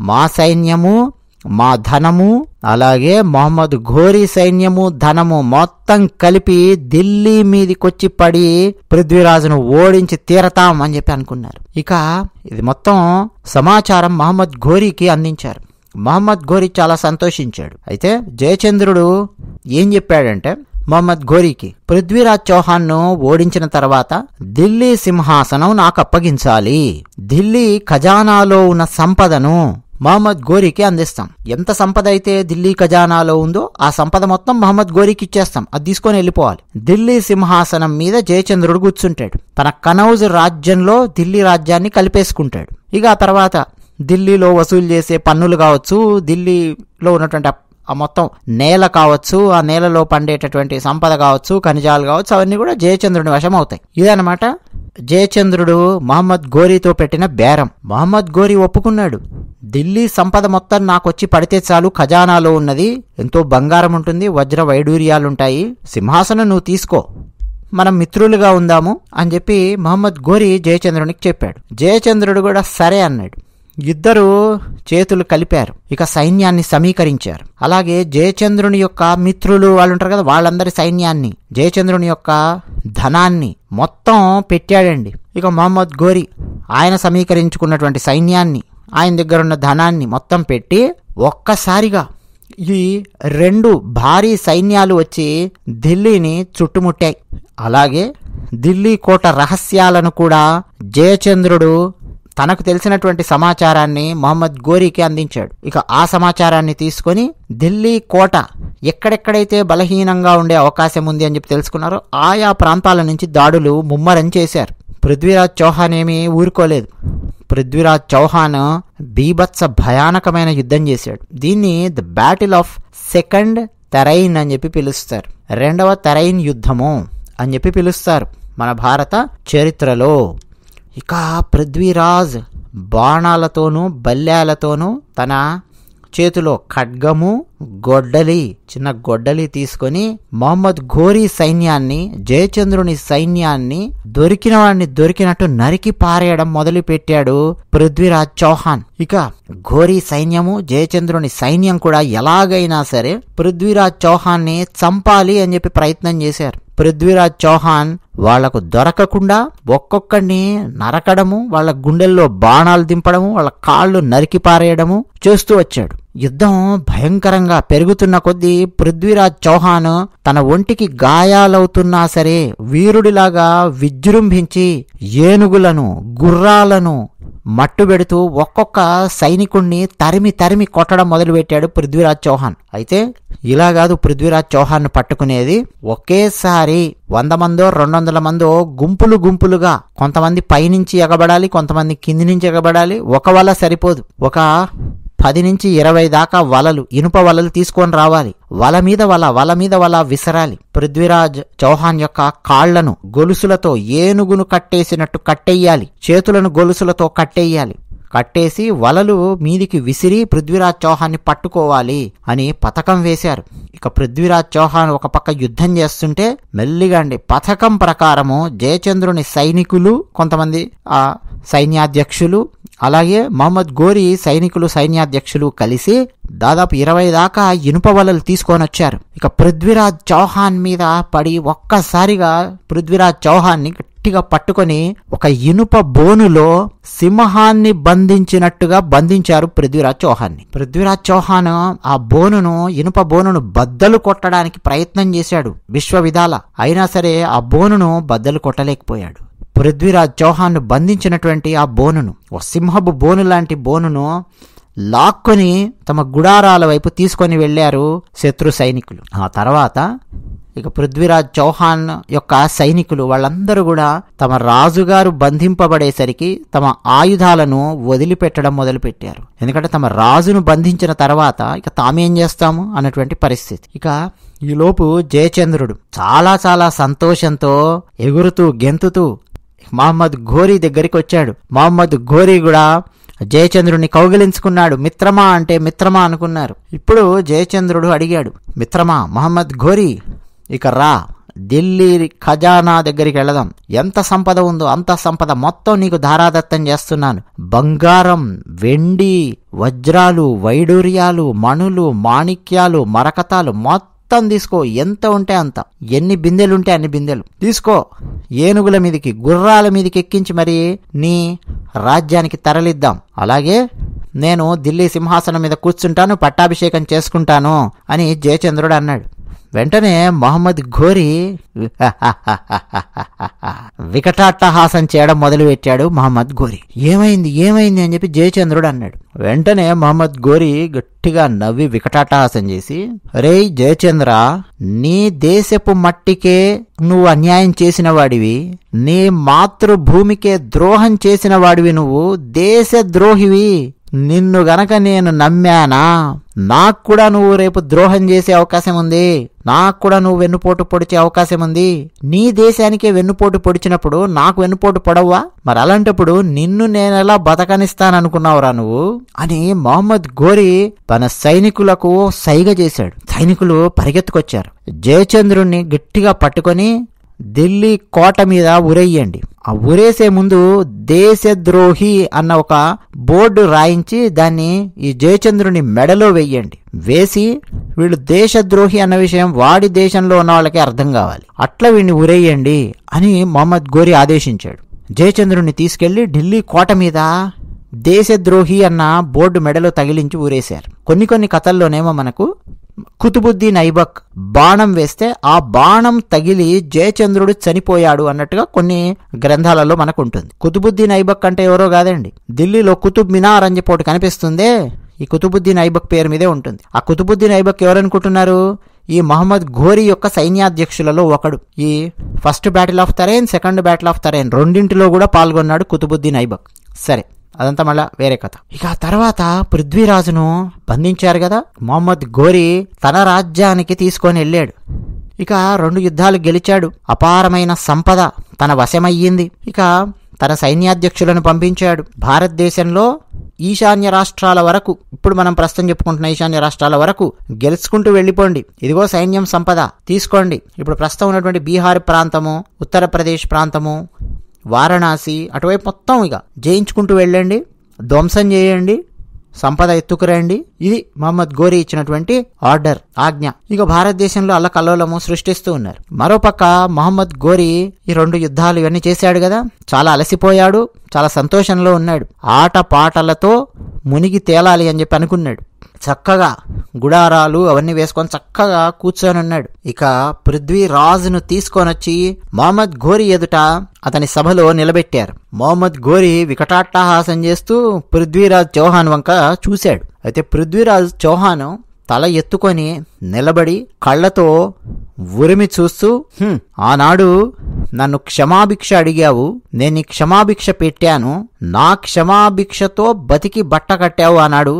మా సైన్యము, మా ధనము, అలాగే మహమ్మద్ ఘోరీ సైన్యము ధనము మొత్తం కలిపి ఢిల్లీ మీదికొచ్చి పడి పృథ్వీరాజును ఓడించి తీరతాం అని చెప్పి అనుకున్నారు. ఇక ఇది మొత్తం సమాచారం మహమ్మద్ ఘోరీకి అందించారు. మహమ్మద్ ఘోరీ చాలా సంతోషించాడు. అయితే జయచంద్రుడు ఏం చెప్పాడంటే మహమ్మద్ ఘోరీకి, పృథ్వీరాజ్ చౌహాన్ను ఓడించిన తర్వాత ఢిల్లీ సింహాసనం నాకు అప్పగించాలి. ఢిల్లీ ఖజానాలో ఉన్న సంపదను మహమ్మద్ ఘోరీకి అందిస్తాం. ఎంత సంపద అయితే ఢిల్లీ ఖజానాలో ఉందో ఆ సంపద మొత్తం మహమ్మద్ ఘోరీకి ఇచ్చేస్తాం. అది తీసుకొని వెళ్ళిపోవాలి. ఢిల్లీ సింహాసనం మీద జయచంద్రుడు కూర్చుంటాడు. తన కనౌజ్ రాజ్యంలో ఢిల్లీ రాజ్యాన్ని కలిపేసుకుంటాడు. ఇక ఆ తర్వాత ఢిల్లీలో వసూలు చేసే పన్నులు కావచ్చు, ఢిల్లీలో ఉన్నటువంటి ఆ మొత్తం నేల కావచ్చు, ఆ నేలలో పండేటటువంటి సంపద కావచ్చు, ఖనిజాలు కావచ్చు, అవన్నీ కూడా జయచంద్రుని వశం అవుతాయి. ఇదనమాట జయచంద్రుడు మహమ్మద్ ఘోరీతో పెట్టిన బేరం. మహమ్మద్ ఘోరీ ఒప్పుకున్నాడు. ఢిల్లీ సంపద మొత్తం నాకొచ్చి పడితే చాలు, ఖజానాలో ఉన్నది ఎంతో బంగారం ఉంటుంది, వజ్ర వైడూర్యాలుంటాయి, సింహాసనం నువ్వు తీసుకో, మనం మిత్రులుగా ఉందాము అని చెప్పి మహమ్మద్ ఘోరీ జయచంద్రునికి చెప్పాడు. జయచంద్రుడు కూడా సరే అన్నాడు. ఇద్దరు చేతులు కలిపారు. ఇక సైన్యాన్ని సమీకరించారు. అలాగే జయచంద్రుని యొక్క మిత్రులు వాళ్ళు ఉంటారు కదా, వాళ్ళందరి సైన్యాన్ని, జయచంద్రుని యొక్క ధనాన్ని మొత్తం పెట్టాడండి. ఇక మహమ్మద్ ఘోరీ ఆయన సమీకరించుకున్నటువంటి సైన్యాన్ని, ఆయన దగ్గరున్న ధనాన్ని మొత్తం పెట్టి ఒక్కసారిగా ఈ రెండు భారీ సైన్యాలు వచ్చి ఢిల్లీని చుట్టుముట్టాయి. అలాగే ఢిల్లీ కోట రహస్యాలను కూడా జయచంద్రుడు తనకు తెలిసినటువంటి సమాచారాన్ని మహమ్మద్ ఘోరీకి అందించాడు. ఇక ఆ సమాచారాన్ని తీసుకొని ఢిల్లీ కోట ఎక్కడెక్కడైతే బలహీనంగా ఉండే అవకాశం ఉంది అని చెప్పి తెలుసుకున్నారో ఆయా ప్రాంతాల నుంచి దాడులు ముమ్మరం చేశారు. పృథ్వీరాజ్ చౌహాన్ ఏమీ ఊరుకోలేదు. పృథ్వీరాజ్ చౌహాన్ బీభత్స భయానకమైన యుద్ధం చేశాడు. దీన్ని ద బ్యాటిల్ ఆఫ్ సెకండ్ తెరైన్ అని చెప్పి పిలుస్తారు. రెండవ తెరైన్ యుద్ధము అని చెప్పి పిలుస్తారు మన భారత చరిత్రలో. ఇక పృథ్వీరాజ్ బాణాలతోనూ బల్యాలతోనూ తన చేతిలో ఖడ్గము, గొడ్డలి, చిన్న గొడ్డలి తీసుకొని మహమ్మద్ ఘోరీ సైన్యాన్ని, జయచంద్రుని సైన్యాన్ని దొరికిన వాడిని దొరికినట్టు నరికి పారేయడం మొదలు పెట్టాడు పృథ్వీరాజ్ చౌహాన్. ఇక ఘోరీ సైన్యము, జయచంద్రుని సైన్యం కూడా ఎలాగైనా సరే పృథ్వీరాజ్ చౌహాన్ని చంపాలి అని చెప్పి ప్రయత్నం చేశారు. పృథ్వీరాజ్ చౌహాన్ వాళ్లకు దొరకకుండా ఒక్కొక్కడిని నరకడము, వాళ్ళ గుండెల్లో బాణాలు దింపడము, వాళ్ళ కాళ్ళు నరికి పారేయడము చేస్తూ వచ్చాడు. యుద్ధం భయంకరంగా పెరుగుతున్న కొద్దీ పృథ్వీరాజ్ చౌహాన్ తన ఒంటికి గాయాలవుతున్నా సరే వీరుడిలాగా విజృంభించి ఏనుగులను, గుర్రాలను మట్టుబెడుతూ ఒక్కొక్క సైనికుణ్ణి తరిమి తరిమి కొట్టడం మొదలుపెట్టాడు పృథ్వీరాజ్ చౌహాన్. అయితే ఇలా కాదు పృథ్వీరాజ్ చౌహాన్ పట్టుకునేది, ఒకేసారి 100 మందో 200 మందో గుంపులు గుంపులుగా, కొంతమంది పైనుంచి ఎగబడాలి, కొంతమంది కింది నుంచి ఎగబడాలి. ఒక వల సరిపోదు, ఒక 10 నుంచి 20 దాకా వలలు, ఇనుప వలలు తీసుకొని రావాలి. వల మీద వల, వల మీద వల విసరాలి. పృథ్వీరాజ్ చౌహాన్ యొక్క కాళ్లను గొలుసులతో ఏనుగును కట్టేసినట్టు కట్టేయాలి, చేతులను గొలుసులతో కట్టేయాలి. కట్టేసి వలలు మీదికి విసిరి పృథ్వీరాజ్ చౌహాన్ని పట్టుకోవాలి అని పథకం వేశారు. ఇక పృథ్వీరాజ్ చౌహాన్ ఒక పక్క యుద్ధం చేస్తుంటే మెల్లిగా పథకం ప్రకారము జయచంద్రుని సైనికులు, కొంతమంది ఆ సైన్యాధ్యక్షులు, అలాగే మహమ్మద్ ఘోరీ సైనికులు, సైన్యాధ్యక్షులు కలిసి దాదాపు 20 దాకా ఇనుప వలలు తీసుకొని వచ్చారు. ఇక పృథ్వీరాజ్ చౌహాన్ మీద పడి ఒక్కసారిగా పృథ్వీరాజ్ చౌహాన్ని గట్టిగా పట్టుకొని ఒక ఇనుప బోనులో సింహాన్ని బంధించినట్టుగా బంధించారు పృథ్వీరాజ్ చౌహాన్ని. పృథ్వీరాజ్ చౌహాన్ ఆ బోనును, ఇనుప బోనును బద్దలు కొట్టడానికి ప్రయత్నం చేశాడు విశ్వ విధాల. అయినా సరే ఆ బోనును బద్దలు కొట్టలేకపోయాడు. పృథ్వీరాజ్ చౌహాన్ బంధించినటువంటి ఆ బోనును, ఓ సింహపు బోను లాంటి బోనును లాక్కొని తమ గుడారాల వైపు తీసుకొని వెళ్లారు శత్రు సైనికులు. ఆ తర్వాత ఇక పృథ్వీరాజ్ చౌహాన్ యొక్క సైనికులు వాళ్ళందరూ కూడా తమ రాజుగారు బంధింపబడేసరికి తమ ఆయుధాలను వదిలిపెట్టడం మొదలుపెట్టారు. ఎందుకంటే తమ రాజును బంధించిన తర్వాత ఇక తామేం చేస్తాము అన్నటువంటి పరిస్థితి. ఇక ఈలోపు జయచంద్రుడు చాలా చాలా సంతోషంతో ఎగురుతూ గెంతుతూ మహమ్మద్ ఘోరీ దగ్గరికి వచ్చాడు. మహమ్మద్ ఘోరీ కూడా జయచంద్రుడిని కౌగిలించుకున్నాడు. మిత్రమా అంటే మిత్రమా అనుకున్నారు. ఇప్పుడు జయచంద్రుడు అడిగాడు, మిత్రమా మహమ్మద్ ఘోరీ, ఇక రా, ఢిల్లీ ఖజానా దగ్గరికి వెళదాం. ఎంత సంపద ఉందో అంత సంపద మొత్తం నీకు ధారాదత్తం చేస్తున్నాను. బంగారం, వెండి, వజ్రాలు, వైడూర్యాలు, మణులు, మాణిక్యాలు, మరకతాలు మొత్తం తీసుకో. ఎంత ఉంటే అంత, ఎన్ని బిందెలుంటే అన్ని బిందెలు తీసుకో. ఏనుగుల మీదికి, గుర్రాల మీదికి ఎక్కించి మరి నీ రాజ్యానికి తరలిద్దాం. అలాగే నేను ఢిల్లీ సింహాసనం మీద కూర్చుంటాను, పట్టాభిషేకం చేసుకుంటాను అని జయచంద్రుడు అన్నాడు. వెంటనే మహమ్మద్ ఘోరీ వికటాట్టహాసం చేయడం మొదలుపెట్టాడు. మహమ్మద్ ఘోరీ ఏమైంది ఏమైంది అని చెప్పి జయచంద్రుడు అన్నాడు. వెంటనే మహమ్మద్ ఘోరీ గట్టిగా నవ్వి వికటాట్టహాసం చేసి, రేయ్ జయచంద్ర, నీ దేశపు మట్టికే నువ్వు అన్యాయం చేసిన వాడివి, నీ మాతృభూమికే ద్రోహం చేసిన వాడివి, నువ్వు దేశ ద్రోహివి. నిన్ను గనక నేను నమ్మానా, నాకు కూడా నువ్వు రేపు ద్రోహం చేసే అవకాశం ఉంది, నాకు కూడా నువ్వు వెన్నుపోటు పొడిచే అవకాశం ఉంది. నీ దేశానికే వెన్నుపోటు పొడిచినప్పుడు నాకు వెన్నుపోటు పొడవ్వా? మరి అలాంటప్పుడు నిన్ను నేనెలా బతకనిస్తాననుకున్నావురా నువ్వు అని మహమ్మద్ ఘోరీ తన సైనికులకు సైగ చేశాడు. సైనికులు పరిగెత్తుకొచ్చారు. జయచంద్రుణ్ణి గట్టిగా పట్టుకొని ఢిల్లీ కోట మీద ఉరేయండి. ఆ ఉరేసే ముందు దేశద్రోహి అన్న ఒక బోర్డు రాయించి దాన్ని ఈ జయచంద్రుని మెడలో వెయ్యండి. వేసి వీళ్ళు దేశద్రోహి అన్న విషయం వాడి దేశంలో ఉన్న వాళ్ళకి అర్థం కావాలి, అట్లా వీడిని ఉరేయండి అని మహమ్మద్ ఘోరీ ఆదేశించాడు. జయచంద్రుని తీసుకెళ్లి ఢిల్లీ కోట మీద దేశద్రోహి అన్న బోర్డు మెడలో తగిలించి ఊరేశారు. కొన్ని కథల్లోనేమో మనకు కుతుబుద్దీన్ ఐబక్ బాణం వేస్తే ఆ బాణం తగిలి జయచంద్రుడు చనిపోయాడు అన్నట్టుగా కొన్ని గ్రంథాలలో మనకు ఉంటుంది. కుతుబుద్దీన్ ఐబక్ అంటే ఎవరో కాదండి, ఢిల్లీలో కుతుబ్ మినార్ అని చెప్పి ఒకటి కనిపిస్తుందే, ఈ కుతుబుద్దీన్ ఐబక్ పేరు మీదే ఉంటుంది. ఆ కుతుబుద్దీన్ ఐబక్ ఎవరనుకుంటున్నారు? ఈ మహమ్మద్ ఘోరీ యొక్క సైన్యాధ్యక్షులలో ఒకడు. ఈ first battle of Tarain, second battle of Tarain రెండింటిలో కూడా పాల్గొన్నాడు కుతుబుద్దీన్ ఐబక్. సరే, అదంతా మళ్ళా వేరే కథ. ఇక తర్వాత పృథ్వీరాజును బంధించారు కదా, మహమ్మద్ ఘోరీ తన రాజ్యానికి తీసుకొని వెళ్ళాడు. ఇక 2 యుద్ధాలు గెలిచాడు. అపారమైన సంపద తన వశమయ్యింది. ఇక తన సైన్యాధ్యక్షులను పంపించాడు. భారతదేశంలో ఈశాన్య రాష్ట్రాల వరకు, ఇప్పుడు మనం ప్రస్తుతం చెప్పుకుంటున్న ఈశాన్య రాష్ట్రాల వరకు గెలుచుకుంటూ వెళ్ళిపోండి, ఇదిగో సైన్యం సంపద తీసుకోండి. ఇప్పుడు ప్రస్తుతం ఉన్నటువంటి బీహార్ ప్రాంతము, ఉత్తరప్రదేశ్ ప్రాంతము, వారణాసి అటువైపు మొత్తం ఇక జయించుకుంటూ వెళ్ళండి, ధ్వంసం చేయండి, సంపద ఎత్తుకురండి. ఇది మహమ్మద్ ఘోరీ ఇచ్చినటువంటి ఆర్డర్, ఆజ్ఞ. ఇక భారతదేశంలో అల్లకల్లోలము సృష్టిస్తూ ఉన్నారు. మరోపక్క మహమ్మద్ ఘోరీ ఈ 2 యుద్ధాలు ఇవన్నీ చేశాడు కదా, చాలా అలసిపోయాడు, చాలా సంతోషంలో ఉన్నాడు. ఆట పాటలతో మునిగి తేలాలి అని చెప్పి అనుకున్నాడు. చక్కగా గుడారాలు అవన్నీ వేసుకొని చక్కగా కూర్చొని ఉన్నాడు. ఇక పృథ్వీరాజును తీసుకొని వచ్చి మహమ్మద్ ఘోరీ ఎదుట అతని సభలో నిలబెట్టారు. మహమ్మద్ ఘోరీ వికటాట్టహాసం చేస్తూ పృథ్వీరాజ్ చౌహాన్ వంక చూశాడు. అయితే పృథ్వీరాజ్ చౌహాన్ తల ఎత్తుకొని నిలబడి కళ్ళతో ఉరిమి చూస్తూ, ఆనాడు నన్ను క్షమాభిక్ష అడిగావు, నేను నీ క్షమాభిక్ష పెట్టాను, నా క్షమాభిక్షతో బతికి బట్ట కట్టావు అన్నాడు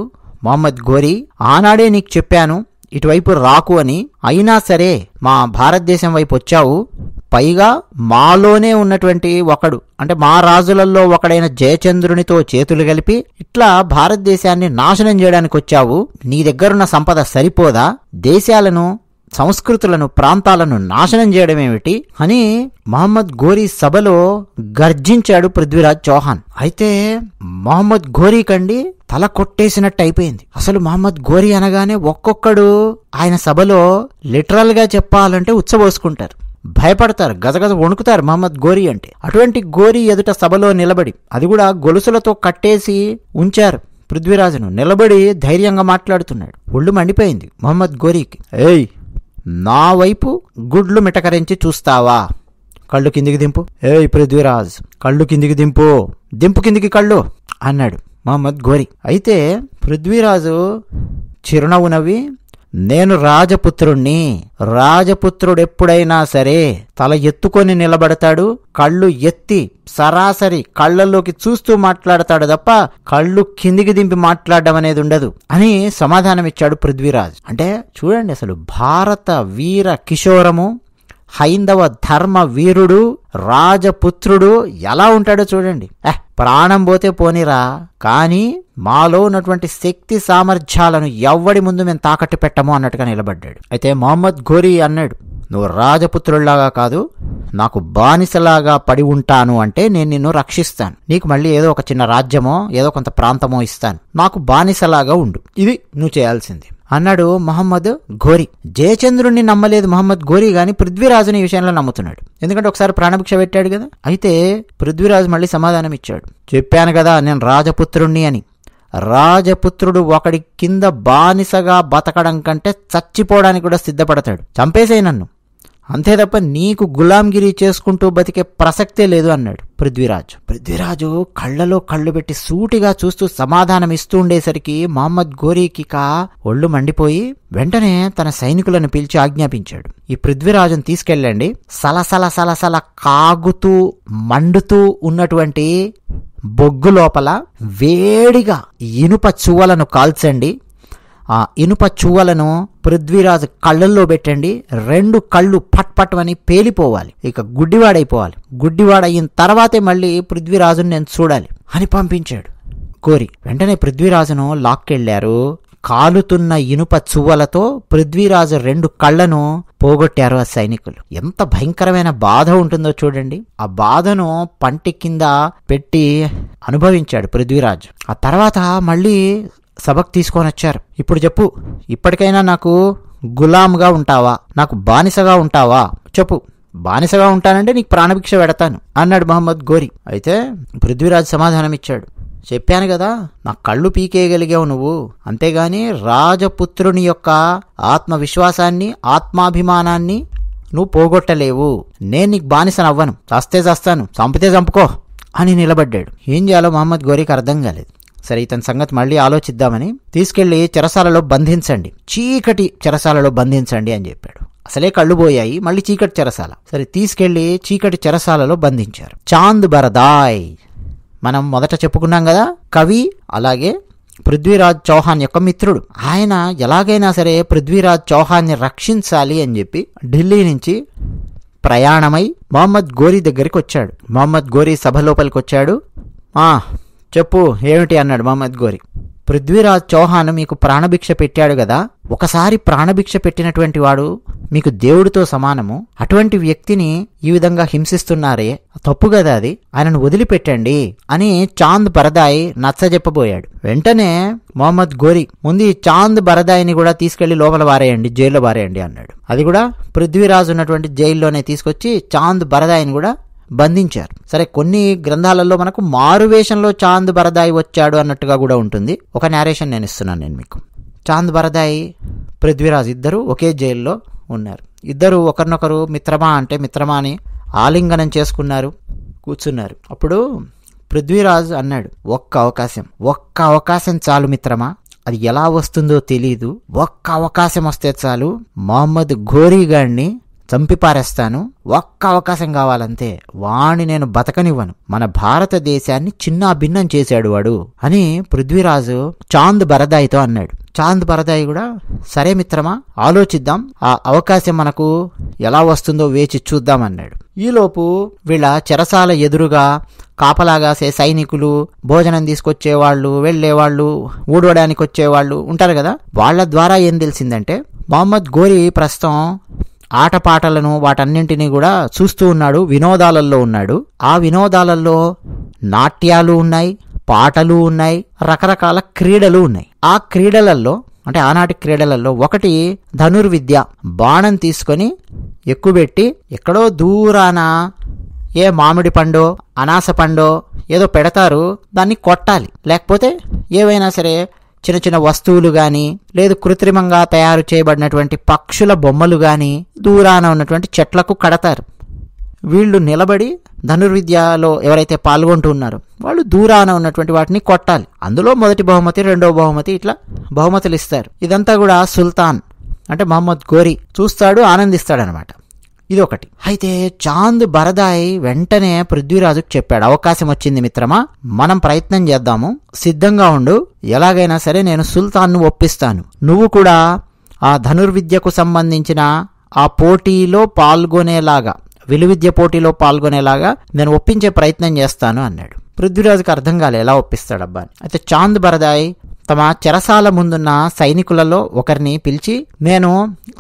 మహమ్మద్ ఘోరీ. ఆనాడే నీకు చెప్పాను ఇటువైపు రాకు అని, అయినా సరే మా భారతదేశం వైపు వచ్చావు, పైగా మాలోనే ఉన్నటువంటి ఒకడు అంటే మా రాజులలో ఒకడైన జయచంద్రునితో చేతులు కలిపి ఇట్లా భారతదేశాన్ని నాశనం చేయడానికి వచ్చావు. నీ దగ్గరున్న సంపద సరిపోదా? దేశాలను, సంస్కృతులను, ప్రాంతాలను నాశనం చేయడం ఏమిటి అని మహమ్మద్ ఘోరీ సభలో గర్జించాడు పృథ్వీరాజ్ చౌహాన్. అయితే మహమ్మద్ ఘోరీ కండి తల కొట్టేసినట్టు అయిపోయింది. అసలు మహమ్మద్ ఘోరీ అనగానే ఒక్కొక్కడు ఆయన సభలో లిటరల్ గా చెప్పాలంటే ఉచ్చబోసుకుంటారు, భయపడతారు, గజగజ వణుకుతారు మహమ్మద్ ఘోరీ అంటే. అటువంటి ఘోరీ ఎదుట సభలో నిలబడి, అది కూడా గొలుసులతో కట్టేసి ఉంచారు పృథ్వీరాజును, నిలబడి ధైర్యంగా మాట్లాడుతున్నాడు. ఒళ్ళు మండిపోయింది మహమ్మద్ ఘోరీకి. ఏయ్, నా వైపు గుడ్లు మిటకరించి చూస్తావా? కళ్ళు కిందికి దింపు. ఏయ్ పృథ్వీరాజ్, కళ్ళు కిందికి దింపు, దింపు కిందికి కళ్ళు అన్నాడు మహమ్మద్ ఘోరీ. అయితే పృథ్వీరాజు చిరునవ్వు నవ్వి, నేను రాజపుత్రుణ్ణి, రాజపుత్రుడెప్పుడైనా సరే తల ఎత్తుకొని నిలబడతాడు, కళ్ళు ఎత్తి సరాసరి కళ్ళల్లోకి చూస్తూ మాట్లాడతాడు తప్ప కళ్ళు కిందికి దింపి మాట్లాడడం అనేది ఉండదు అని సమాధానం ఇచ్చాడు పృథ్వీరాజ్. అంటే చూడండి, అసలు భారత వీర కిషోరము, హైందవ ధర్మ వీరుడు, రాజపుత్రుడు ఎలా ఉంటాడో చూడండి. ప్రాణం పోతే పోనిరా, కానీ మాలో ఉన్నటువంటి శక్తి సామర్థ్యాలను ఎవ్వడి ముందు మేము తాకట్టు పెట్టము అన్నట్టుగా నిలబడ్డాడు. అయితే మహమ్మద్ ఘోరీ అన్నాడు, నువ్వు రాజపుత్రుల్లాగా కాదు, నాకు బానిసలాగా పడి ఉంటాను అంటే నేను నిన్ను రక్షిస్తాను. నీకు మళ్ళీ ఏదో ఒక చిన్న రాజ్యమో ఏదో కొంత ప్రాంతమో ఇస్తాను. నాకు బానిసలాగా ఉండు, ఇది నువ్వు చేయాల్సింది అన్నాడు మహమ్మద్ ఘోరీ. జయచంద్రుణ్ణి నమ్మలేదు మహమ్మద్ ఘోరీ గాని పృథ్వీరాజుని ఈ విషయంలో నమ్ముతున్నాడు. ఎందుకంటే ఒకసారి ప్రాణభిక్ష పెట్టాడు కదా. అయితే పృథ్వీరాజు మళ్ళీ సమాధానం ఇచ్చాడు, చెప్పాను కదా నేను రాజపుత్రుణ్ణి అని. రాజపుత్రుడు ఒకడి కింద బానిసగా బతకడం కంటే చచ్చిపోవడానికి కూడా సిద్ధపడతాడు. చంపేసేయి నన్ను, అంతే తప్ప నీకు గులాంగిరి చేసుకుంటూ బతికే ప్రసక్తే లేదు అన్నాడు పృథ్వీరాజు. పృథ్వీరాజు కళ్ళలో కళ్ళు పెట్టి సూటిగా చూస్తూ సమాధానం ఇస్తూ ఉండేసరికి మహమ్మద్ ఘోరీకి ఒళ్ళు మండిపోయి వెంటనే తన సైనికులను పిలిచి ఆజ్ఞాపించాడు, ఈ పృథ్వీరాజును తీసుకెళ్ళండి, సలసల సలసల కాగుతూ మండుతూ ఉన్నటువంటి బొగ్గు లోపల వేడిగా ఇనుప చువ్వలను కాల్చండి. ఆ ఇనుప చువ్వలను పృథ్వీరాజు కళ్ళల్లో పెట్టండి. 2 కళ్ళు పట్పట్వని పేలిపోవాలి, ఇక గుడ్డివాడైపోవాలి. గుడ్డివాడయిన తర్వాతే మళ్ళీ పృథ్వీరాజును నేను చూడాలి అని పంపించాడు ఘోరీ. వెంటనే పృథ్వీరాజును లాక్కెళ్లారు. కాలుతున్న ఇనుప చువ్వలతో పృథ్వీరాజు 2 కళ్లను పోగొట్టారు ఆ సైనికులు. ఎంత భయంకరమైన బాధ ఉంటుందో చూడండి. ఆ బాధను పంటి కింద పెట్టి అనుభవించాడు పృథ్వీరాజు. ఆ తర్వాత మళ్ళీ సభకు తీసుకొని వచ్చారు. ఇప్పుడు చెప్పు, ఇప్పటికైనా నాకు గులాంగా ఉంటావా, నాకు బానిసగా ఉంటావా చెప్పు. బానిసగా ఉంటానంటే నీకు ప్రాణభిక్ష పెడతాను అన్నాడు మహమ్మద్ ఘోరీ. అయితే పృథ్వీరాజు సమాధానం ఇచ్చాడు, చెప్పాను కదా నా కళ్ళు పీకేయగలిగావు నువ్వు, అంతేగాని రాజపుత్రుని యొక్క ఆత్మవిశ్వాసాన్ని ఆత్మాభిమానాన్ని నువ్వు పోగొట్టలేవు. నేను నీకు బానిసనవ్వను, చస్తే చస్తాను, చంపితే చంపుకో అని నిలబడ్డాడు. ఏం చేయాలో మహమ్మద్ ఘోరీకి అర్థం కాలేదు. సరే ఇతని సంగతి మళ్ళీ ఆలోచిద్దామని తీసుకెళ్లి చెరసాలలో బంధించండి, చీకటి చెరసాలలో బంధించండి అని చెప్పాడు. అసలే కళ్ళు పోయాయి, మళ్ళీ చీకటి చెరసాల. సరే తీసుకెళ్లి చీకటి చెరసాలలో బంధించారు. చాంద్ బరదాయ్ మనం మొదట చెప్పుకున్నాం కదా, కవి, అలాగే పృథ్వీరాజ్ చౌహాన్ యొక్క మిత్రుడు. ఆయన ఎలాగైనా సరే పృథ్వీరాజ్ చౌహాన్ని రక్షించాలి అని చెప్పి ఢిల్లీ నుంచి ప్రయాణమై మహమ్మద్ ఘోరీ దగ్గరికి వచ్చాడు. మహమ్మద్ ఘోరీ సభ లోపలికి వచ్చాడు. చెప్పు ఏమిటి అన్నాడు మహమ్మద్ ఘోరీ. పృథ్వీరాజ్ చౌహాన్ మీకు ప్రాణభిక్ష పెట్టాడు కదా, ఒకసారి ప్రాణభిక్ష పెట్టినటువంటి వాడు మీకు దేవుడితో సమానము, అటువంటి వ్యక్తిని ఈ విధంగా హింసిస్తున్నారే, తప్పు కదా అది, ఆయనను వదిలిపెట్టండి అని చాంద్ బరదాయ్ నచ్చజెప్పబోయాడు. వెంటనే మహమ్మద్ ఘోరీ ముందు ఈ చాంద్ బరదాయిని కూడా తీసుకెళ్లి లోపల వారేయండి, జైల్లో వారేయండి అన్నాడు. అది కూడా పృథ్వీరాజు ఉన్నటువంటి జైల్లోనే తీసుకొచ్చి చాంద్ బరదాయిని కూడా బంధించారు. సరే కొన్ని గ్రంథాలలో మనకు మారువేషంలో చాంద్ బరదాయి వచ్చాడు అన్నట్టుగా కూడా ఉంటుంది. ఒక నేరేషన్ నేను ఇస్తున్నాను నేను మీకు. చాంద్ బరదాయి పృథ్వీరాజ్ ఇద్దరు ఒకే జైల్లో ఉన్నారు. ఇద్దరు ఒకరినొకరు మిత్రమా అంటే మిత్రమా అని ఆలింగనం చేసుకున్నారు, కూర్చున్నారు. అప్పుడు పృథ్వీరాజ్ అన్నాడు, ఒక్క అవకాశం చాలు మిత్రమా, అది ఎలా వస్తుందో తెలీదు, ఒక్క అవకాశం వస్తే చాలు, మహమ్మద్ ఘోరీ గాడిని చంపి పారేస్తాను, ఒక్క అవకాశం కావాలంతే, వాణ్ణి నేను బతకనివ్వను, మన భారతదేశాన్ని చిన్నా భిన్నం చేశాడు వాడు అని పృథ్వీరాజు చాంద్ బరదాయితో అన్నాడు. చాంద్ బరదాయి కూడా సరే మిత్రమా ఆలోచిద్దాం, ఆ అవకాశం మనకు ఎలా వస్తుందో వేచి చూద్దాం అన్నాడు. ఈలోపు వీళ్ళ చెరసాల ఎదురుగా కాపలాగాసే సైనికులు, భోజనం తీసుకొచ్చేవాళ్ళు, వెళ్లేవాళ్ళు, ఊడవడానికి వచ్చేవాళ్ళు ఉంటారు కదా, వాళ్ల ద్వారా ఏం తెలిసిందంటే మహమ్మద్ ఘోరీ ప్రస్తుతం ఆటపాటలను వాటన్నింటినీ కూడా చూస్తూ ఉన్నాడు, వినోదాలలో ఉన్నాడు. ఆ వినోదాలలో నాట్యాలు ఉన్నాయి, పాటలు ఉన్నాయి, రకరకాల క్రీడలు ఉన్నాయి. ఆ క్రీడలలో అంటే ఆనాటి క్రీడలలో ఒకటి ధనుర్విద్య. బాణం తీసుకొని ఎక్కుబెట్టి ఎక్కడో దూరాన ఏ మామిడి పండో అనాస పండో ఏదో పెడతారు, దాన్ని కొట్టాలి. లేకపోతే ఏవైనా సరే చిన్న చిన్న వస్తువులు గాని, లేదు కృత్రిమంగా తయారు చేయబడినటువంటి పక్షుల బొమ్మలు గాని దూరాన ఉన్నటువంటి చెట్లకు కడతారు. వీళ్ళు నిలబడి ధనుర్విద్యలో ఎవరైతే పాల్గొంటూ ఉన్నారో వాళ్ళు దూరాన ఉన్నటువంటి వాటిని కొట్టాలి. అందులో మొదటి బహుమతి, రెండవ బహుమతి, ఇట్లా బహుమతులు ఇస్తారు. ఇదంతా కూడా సుల్తాన్ అంటే మహమ్మద్ ఘోరీ చూస్తాడు, ఆనందిస్తాడనమాట. ఇదొకటి. అయితే చాంద్ బరదాయ్ వెంటనే పృథ్వీరాజుకు చెప్పాడు, అవకాశం వచ్చింది మిత్రమా, మనం ప్రయత్నం చేద్దాము, సిద్ధంగా ఉండు, ఎలాగైనా సరే నేను సుల్తాన్ను ఒప్పిస్తాను, నువ్వు కూడా ఆ ధనుర్విద్యకు సంబంధించిన ఆ పోటీలో పాల్గొనేలాగా, విలువిద్య పోటీలో పాల్గొనేలాగా నేను ఒప్పించే ప్రయత్నం చేస్తాను అన్నాడు. పృథ్వీరాజుకి అర్థం కాలే ఎలా ఒప్పిస్తాడబ్బా అని. అయితే చాంద్ బరదాయ్ తమ చెరసాల ముందున్న సైనికులలో ఒకరిని పిలిచి, నేను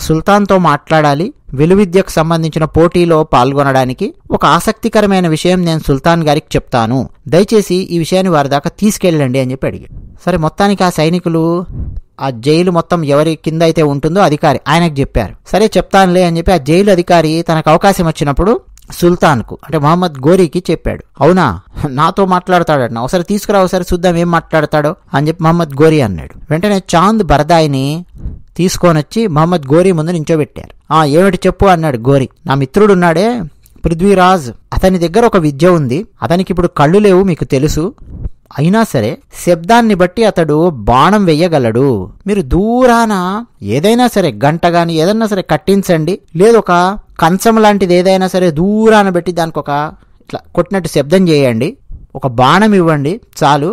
సుల్తాన్తో మాట్లాడాలి, విలువిద్యకు సంబంధించిన పోటీలో పాల్గొనడానికి ఒక ఆసక్తికరమైన విషయం నేను సుల్తాన్ గారికి చెప్తాను, దయచేసి ఈ విషయాన్ని వారి దాకా తీసుకెళ్ళండి అని చెప్పి అడిగాడు. సరే, మొత్తానికి ఆ సైనికులు ఆ జైలు మొత్తం ఎవరి కింద అయితే ఉంటుందో అధికారి ఆయనకు చెప్పారు. సరే చెప్తానులే అని చెప్పి ఆ జైలు అధికారి తనకు అవకాశం వచ్చినప్పుడు సుల్తాన్కు అంటే మహమ్మద్ ఘోరీకి చెప్పాడు. అవునా, నాతో మాట్లాడతాడట, ఒకసారి తీసుకురా, ఒకసారి చూద్దాం ఏం మాట్లాడతాడో అని చెప్పి మహమ్మద్ ఘోరీ అన్నాడు. వెంటనే చాంద్ బరదాయిని తీసుకొని వచ్చి మహమ్మద్ ఘోరీ ముందు నించోబెట్టారు. ఏమిటి చెప్పు అన్నాడు ఘోరీ. నా మిత్రుడున్నాడే పృథ్వీరాజ్, అతని దగ్గర ఒక విద్య ఉంది, అతనికి ఇప్పుడు కళ్ళు లేవు మీకు తెలుసు, అయినా సరే శబ్దాన్ని బట్టి అతడు బాణం వెయ్యగలడు, మీరు దూరాన ఏదైనా సరే గంట గాని ఏదైనా సరే కట్టించండి, లేదు ఒక కంచం లాంటిది ఏదైనా సరే దూరాన పెట్టి దానికి ఒక ఇట్లా కొట్టినట్టు శబ్దం చేయండి, ఒక బాణం ఇవ్వండి చాలు,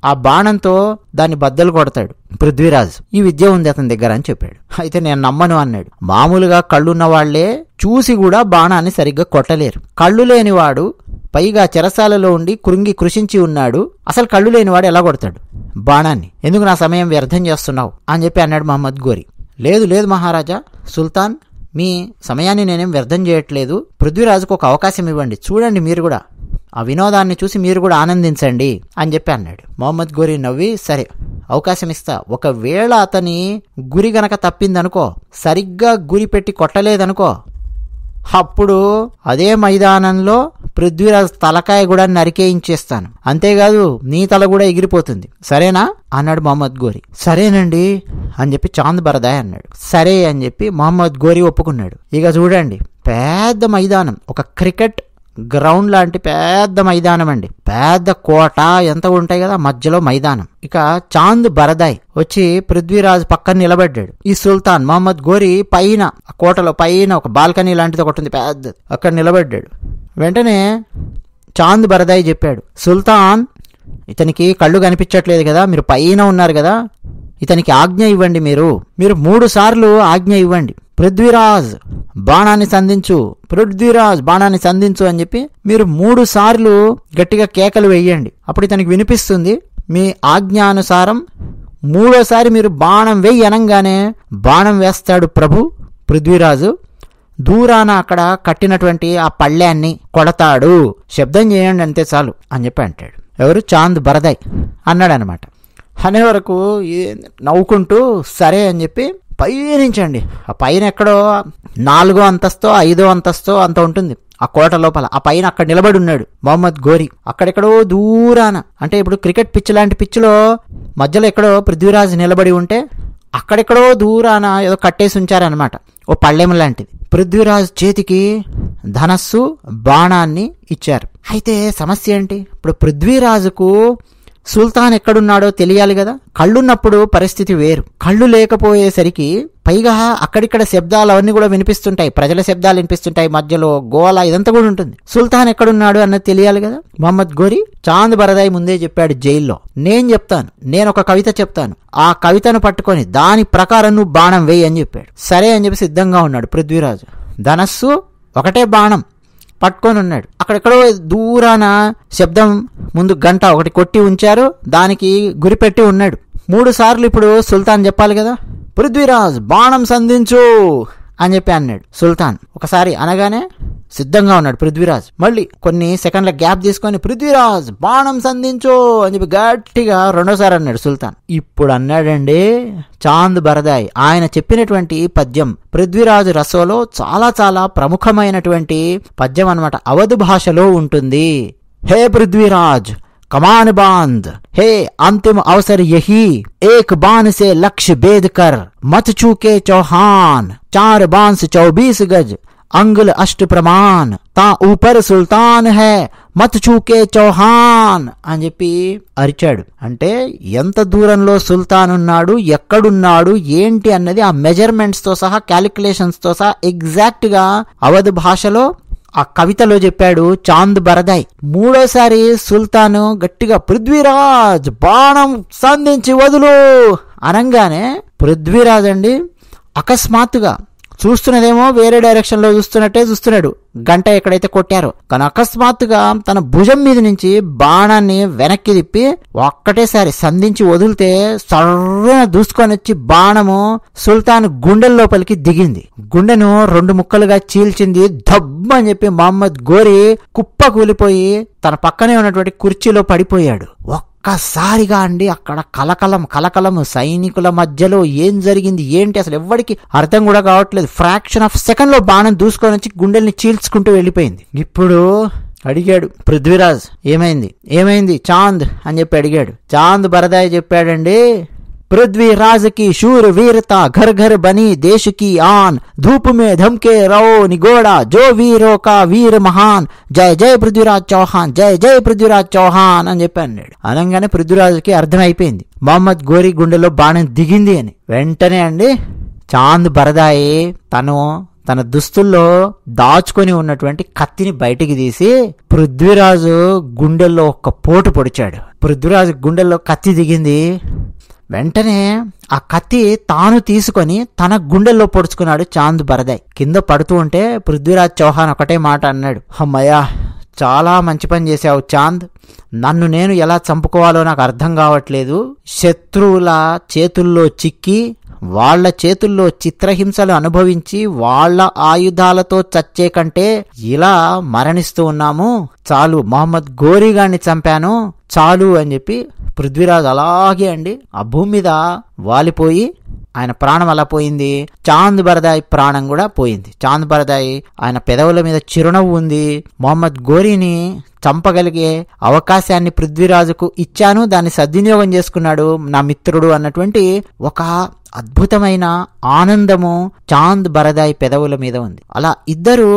ఆ బాణంతో దాన్ని బద్దలు కొడతాడు పృథ్వీరాజ్, ఈ విద్య ఉంది అతని దగ్గర అని చెప్పాడు. అయితే నేను నమ్మను అన్నాడు. మామూలుగా కళ్ళున్న వాళ్లే చూసి కూడా బాణాన్ని సరిగ్గా కొట్టలేరు, కళ్ళు లేనివాడు పైగా చెరసాలలో ఉండి కృషించి ఉన్నాడు, అసలు కళ్ళు లేనివాడు ఎలా కొడతాడు బాణాన్ని, ఎందుకు నా సమయం వ్యర్థం చేస్తున్నావు అని చెప్పి అన్నాడు మహమ్మద్ ఘోరీ. లేదు లేదు మహారాజా, సుల్తాన్ మీ సమయాన్ని నేనేం వ్యర్థం చేయట్లేదు, పృథ్వీరాజుకు ఒక అవకాశం ఇవ్వండి, చూడండి మీరు కూడా ఆ వినోదాన్ని చూసి మీరు కూడా ఆనందించండి అని చెప్పి అన్నాడు. మహమ్మద్ ఘోరీ నవ్వి, సరే అవకాశం ఇస్తా, ఒకవేళ అతని గురి గనక తప్పిందనుకో, సరిగ్గా గురి పెట్టి కొట్టలేదనుకో, అప్పుడు అదే మైదానంలో పృథ్వీరాజ్ తలకాయ కూడా నరికేయించేస్తాను, అంతేకాదు నీ తల కూడా ఎగిరిపోతుంది, సరేనా అన్నాడు మహమ్మద్ ఘోరీ. సరేనండి అని చెప్పి చాంద్ బరదాయ్ అన్నాడు. సరే అని చెప్పి మహమ్మద్ ఘోరీ ఒప్పుకున్నాడు. ఇక చూడండి, పెద్ద మైదానం, ఒక క్రికెట్ గ్రౌండ్ లాంటి పెద్ద మైదానం అండి, పెద్ద కోట ఎంత ఉంటాయి కదా, మధ్యలో మైదానం. ఇక చాంద్ బరదాయ్ వచ్చి పృథ్వీరాజ్ పక్కన నిలబడ్డాడు. ఈ సుల్తాన్ మహమ్మద్ ఘోరీ పైన కోటలో పైన ఒక బాల్కనీ లాంటిది ఒకటి ఉంది పెద్దది, అక్కడ నిలబడ్డాడు. వెంటనే చాంద్ బరదాయ్ చెప్పాడు, సుల్తాన్ ఇతనికి కళ్ళు కనిపించట్లేదు కదా, మీరు పైన ఉన్నారు కదా, ఇతనికి ఆజ్ఞ ఇవ్వండి, మీరు 3 సార్లు ఆజ్ఞ ఇవ్వండి, పృథ్వీరాజ్ బాణాన్ని సంధించు, పృథ్వీరాజ్ బాణాన్ని సంధించు అని చెప్పి మీరు 3 సార్లు గట్టిగా కేకలు వేయండి, అప్పుడు ఇతనికి వినిపిస్తుంది. మీ ఆజ్ఞానుసారం 3వసారి మీరు బాణం వేయి అనగానే బాణం వేస్తాడు ప్రభు పృథ్వీరాజు, దూరాన అక్కడ కట్టినటువంటి ఆ పళ్ళాన్ని కొడతాడు, శబ్దం చేయండి అంతే చాలు అని చెప్పి అంటాడు. ఎవరు? చాంద్ బరదాయ్ అన్నాడు అనమాట. అనే వరకు నవ్వుకుంటూ సరే అని చెప్పి పైనుంచండి, ఆ పైన ఎక్కడో 4వ అంతస్తో 5వ అంతస్తో అంత ఉంటుంది ఆ కోట లోపల, ఆ పైన అక్కడ నిలబడి ఉన్నాడు మహమ్మద్ ఘోరీ. అక్కడెక్కడో దూరాన, అంటే ఇప్పుడు క్రికెట్ పిచ్ లాంటి పిచ్లో మధ్యలో ఎక్కడో పృథ్వీరాజ్ నిలబడి ఉంటే అక్కడెక్కడో దూరాన ఏదో కట్టేసి ఉంచారనమాట, ఓ పళ్ళెం లాంటిది. పృథ్వీరాజ్ చేతికి ధనస్సు బాణాన్ని ఇచ్చారు. అయితే సమస్య ఏంటి, ఇప్పుడు పృథ్వీరాజుకు సుల్తాన్ ఎక్కడున్నాడో తెలియాలి కదా, కళ్ళున్నప్పుడు పరిస్థితి వేరు, కళ్ళు లేకపోయేసరికి పైగా అక్కడిక్కడ శబ్దాలు అవన్నీ కూడా వినిపిస్తుంటాయి, ప్రజల శబ్దాలు వినిపిస్తుంటాయి, మధ్యలో గోల ఇదంతా కూడా ఉంటుంది, సుల్తాన్ ఎక్కడున్నాడు అన్నది తెలియాలి కదా. మహమ్మద్ ఘోరీ చాంద్ బరదాయ్ ముందే చెప్పాడు జైల్లో, నేను చెప్తాను, నేను ఒక కవిత చెప్తాను, ఆ కవితను పట్టుకొని దాని ప్రకారం నువ్వు బాణం వేయి అని చెప్పాడు. సరే అని చెప్పి సిద్ధంగా ఉన్నాడు పృథ్వీరాజు, ధనస్సు ఒకటే బాణం పట్టుకొని ఉన్నాడు. అక్కడెక్కడో దూరాన శబ్దం ముందు గంట ఒకటి కొట్టి ఉంచారు, దానికి గురిపెట్టి ఉన్నాడు. 3 సార్లు ఇప్పుడు సుల్తాన్ చెప్పాలి కదా, పృథ్వీరాజ్ బాణం సంధించు అని చెప్పి అన్నాడు. సుల్తాన్ ఒకసారి అనగానే సిద్ధంగా ఉన్నాడు పృథ్వీరాజ్. మళ్ళీ కొన్ని సెకండ్ల గ్యాప్ తీసుకొని పృథ్వీరాజ్ బాణం సంధించు అని చెప్పి గట్టిగా 2వసారి అన్నాడు సుల్తాన్. ఇప్పుడు అన్నాడండి చాంద్ బరదాయ్, ఆయన చెప్పినటువంటి పద్యం పృథ్వీరాజు రసోలో చాలా చాలా ప్రముఖమైనటువంటి పద్యం అన్నమాట, అవధ్ భాషలో ఉంటుంది. హే పృథ్వీరాజ్ कमान बांध, हे अंतिम अवसर यही, एक बाण से लक्ष्य भेद कर, मत चूके चौहान, 4 बाण से 24 गज, अंगुल अष्ट प्रमाण, ता ऊपर सुल्तान है, మత్ చూకే చౌహాన్ అని చెప్పి అరిచాడు. అంటే ఎంత దూరంలో సుల్తాన్ ఉన్నాడు, ఎక్కడున్నాడు, ఏంటి అన్నది ఆ మెజర్మెంట్స్ తో సహా, క్యాలిక్యులేషన్స్ తో సహా ఎగ్జాక్ట్ గా అవధ్ భాషలో ఆ కవితలో చెప్పాడు చాంద్ బరదాయ్. 3వసారి సుల్తాను గట్టిగా పృథ్వీరాజ్ బాణం సంధించి వదులు అనగానే పృథ్వీరాజ్ అండి అకస్మాత్తుగా చూస్తున్నదేమో వేరే డైరెక్షన్ లో చూస్తున్నాడు గంట ఎక్కడైతే కొట్టారో. కానీ అకస్మాత్తుగా తన భుజం మీద నుంచి బాణాన్ని వెనక్కి తిప్పి ఒక్కటేసారి సంధించి వదిలితే సర్రన దూసుకొని వచ్చి బాణము సుల్తాన్ గుండెల లోపలికి దిగింది. గుండెను 2 ముక్కలుగా చీల్చింది. ధబ్బు అని చెప్పి మహమ్మద్ ఘోరీ కుప్ప కూలిపోయి తన పక్కనే ఉన్నటువంటి కుర్చీలో పడిపోయాడు. ఒక్కసారిగా అండి అక్కడ కలకలం, సైనికుల మధ్యలో ఏం జరిగింది ఏంటి అసలు ఎవ్వడికి అర్థం కూడా కావట్లేదు. ఫ్రాక్షన్ ఆఫ్ సెకండ్ లో బాణం దూసుకొని వచ్చి గుండెల్ని చీల్చుకుంటూ వెళ్ళిపోయింది. ఇప్పుడు అడిగాడు పృథ్వీరాజ్, ఏమైంది చాంద్ అని చెప్పి అడిగాడు. చాంద్ బరదాయి చెప్పాడండి, पृथ्वीराज की शूर वीरता घर घर बनी देश की आन धूप में धमके रहो निगोड़ा जो वीरों का वीर महान जय जय पृथ्वीराज चौहान जय जय पृथ्वीराज चौहान అని చెప్పాడు. అనగానే పృథ్వీరాజుకి అర్థమైపోయింది మహమ్మద్ ఘోరీ గుండెలో బాణం దిగింది అని. వెంటనే అండి చాంద్ బరదాయి తన దుస్తుల్లో దాచుకొని ఉన్నటువంటి కత్తిని బయటికి తీసి పృథ్వీరాజు గుండెల్లో ఒక్క పోటు పొడిచాడు. పృథ్వీరాజు గుండెల్లో కత్తి దిగింది. వెంటనే ఆ కత్తి తాను తీసుకొని తన గుండెల్లో పొడుచుకున్నాడు చాంద్ బరదాయ్. కింద పడుతూ ఉంటే పృథ్వీరాజ్ చౌహాన్ ఒకటే మాట అన్నాడు, అమ్మయ్యా చాలా మంచి పని చేశావు చాంద్, నన్ను నేను ఎలా చంపుకోవాలో నాకు అర్థం కావట్లేదు. శత్రువుల చేతుల్లో చిక్కి వాళ్ల చేతుల్లో చిత్రహింసలు అనుభవించి వాళ్ల ఆయుధాలతో చచ్చే కంటే ఇలా మరణిస్తూ ఉన్నాము, చాలు మహమ్మద్ ఘోరీ గారిని చంపాను చాలు అని చెప్పి పృథ్వీరాజ్ అలాగే అండి ఆ భూమి మీద వాలిపోయి ఆయన ప్రాణం అలా పోయింది. చాంద్ బరదాయ్ ప్రాణం కూడా పోయింది. చాంద్ బరదాయ్ ఆయన పెదవుల మీద చిరునవ్వు ఉంది. మహమ్మద్ ఘోరీని చంపగలిగే అవకాశాన్ని పృథ్వీరాజుకు ఇచ్చాను, దాన్ని సద్వినియోగం చేసుకున్నాడు నా మిత్రుడు అన్నటువంటి ఒక అద్భుతమైన ఆనందము చాంద్ బరదాయ్ పెదవుల మీద ఉంది. అలా ఇద్దరు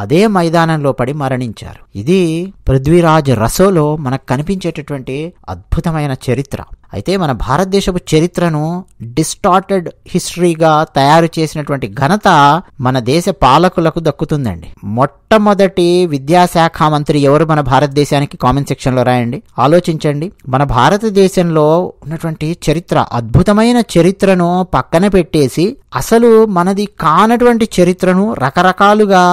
అదే మైదానంలో పడి మరణించారు. ఇది పృథ్వీరాజ్ రసోలో మనకు కనిపించేటటువంటి అద్భుతమైన చరిత్ర. అయితే మన భారతదేశపు చరిత్రను డిస్టార్టెడ్ హిస్టరీగా తయారు చేసినటువంటి ఘనత మన దేశ పాలకులకు దక్కుతుందండి. మొట్టమొదటి విద్యాశాఖ మంత్రి ఎవరు మన భారతదేశానికి? కామెంట్ సెక్షన్ లో రాయండి, ఆలోచించండి. మన భారతదేశంలో ఉన్నటువంటి చరిత్ర, అద్భుతమైన చరిత్రను పక్కన పెట్టేసి అసలు మనది కానటువంటి చరిత్రను, రకరకాలుగా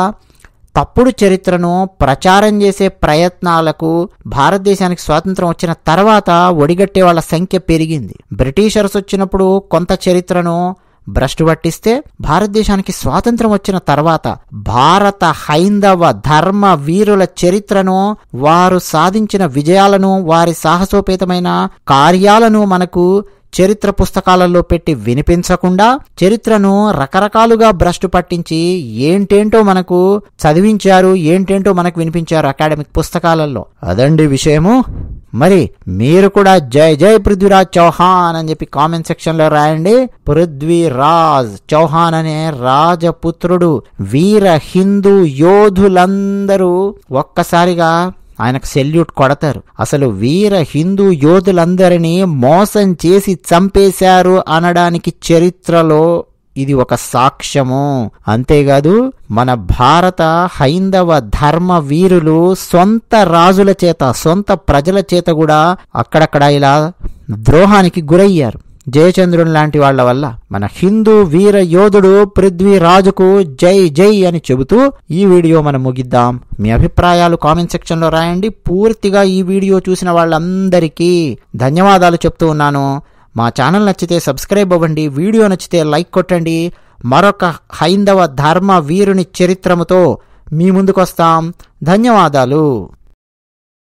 తప్పుడు చరిత్రను ప్రచారం చేసే ప్రయత్నాలకు భారతదేశానికి స్వాతంత్రం వచ్చిన తర్వాత ఒడిగట్టే వాళ్ళ సంఖ్య పెరిగింది. బ్రిటిషర్స్ వచ్చినప్పుడు కొంత చరిత్రను భ్రష్టు పట్టిస్తే భారతదేశానికి స్వాతంత్రం వచ్చిన తర్వాత భారత హైందవ ధర్మ వీరుల చరిత్రను, వారు సాధించిన విజయాలను, వారి సాహసోపేతమైన కార్యాలను మనకు చరిత్ర పుస్తకాలలో పెట్టి వినిపించకుండా చరిత్రను రకరకాలుగా భ్రష్టు పట్టించి ఏంటేంటో మనకు చదివించారు, ఏంటేంటో మనకు వినిపించారు అకాడమిక్ పుస్తకాలలో. అదండి విషయము. మరి మీరు కూడా జై జై పృథ్వీరాజ్ చౌహాన్ అని చెప్పి కామెంట్ సెక్షన్ లో రాయండి. పృథ్వీరాజ్ చౌహాన్ అనే రాజపుత్రుడు, వీర హిందూ యోధులందరూ ఒక్కసారిగా ఆయనకు సెల్యూట్ కొడతారు. అసలు వీర హిందూ యోధులందరినీ మోసం చేసి చంపేశారు అనడానికి చరిత్రలో ఇది ఒక సాక్ష్యము. అంతేకాదు మన భారత హైందవ ధర్మ వీరులు సొంత రాజుల చేత, సొంత ప్రజల చేత కూడా అక్కడక్కడ ఇలా ద్రోహానికి గురయ్యారు. జయచంద్రుని లాంటి వాళ్ల వల్ల. మన హిందూ వీర యోధుడు పృథ్వీరాజుకు జై జై అని చెబుతూ ఈ వీడియో మనం ముగిద్దాం. మీ అభిప్రాయాలు కామెంట్ సెక్షన్ లో రాయండి. పూర్తిగా ఈ వీడియో చూసిన వాళ్ళందరికీ ధన్యవాదాలు చెప్తూ ఉన్నాను. మా ఛానల్ నచ్చితే సబ్స్క్రైబ్ అవ్వండి, వీడియో నచ్చితే లైక్ కొట్టండి. మరొక హైందవ ధర్మ వీరుని చరిత్రముతో మీ ముందుకొస్తాం. ధన్యవాదాలు.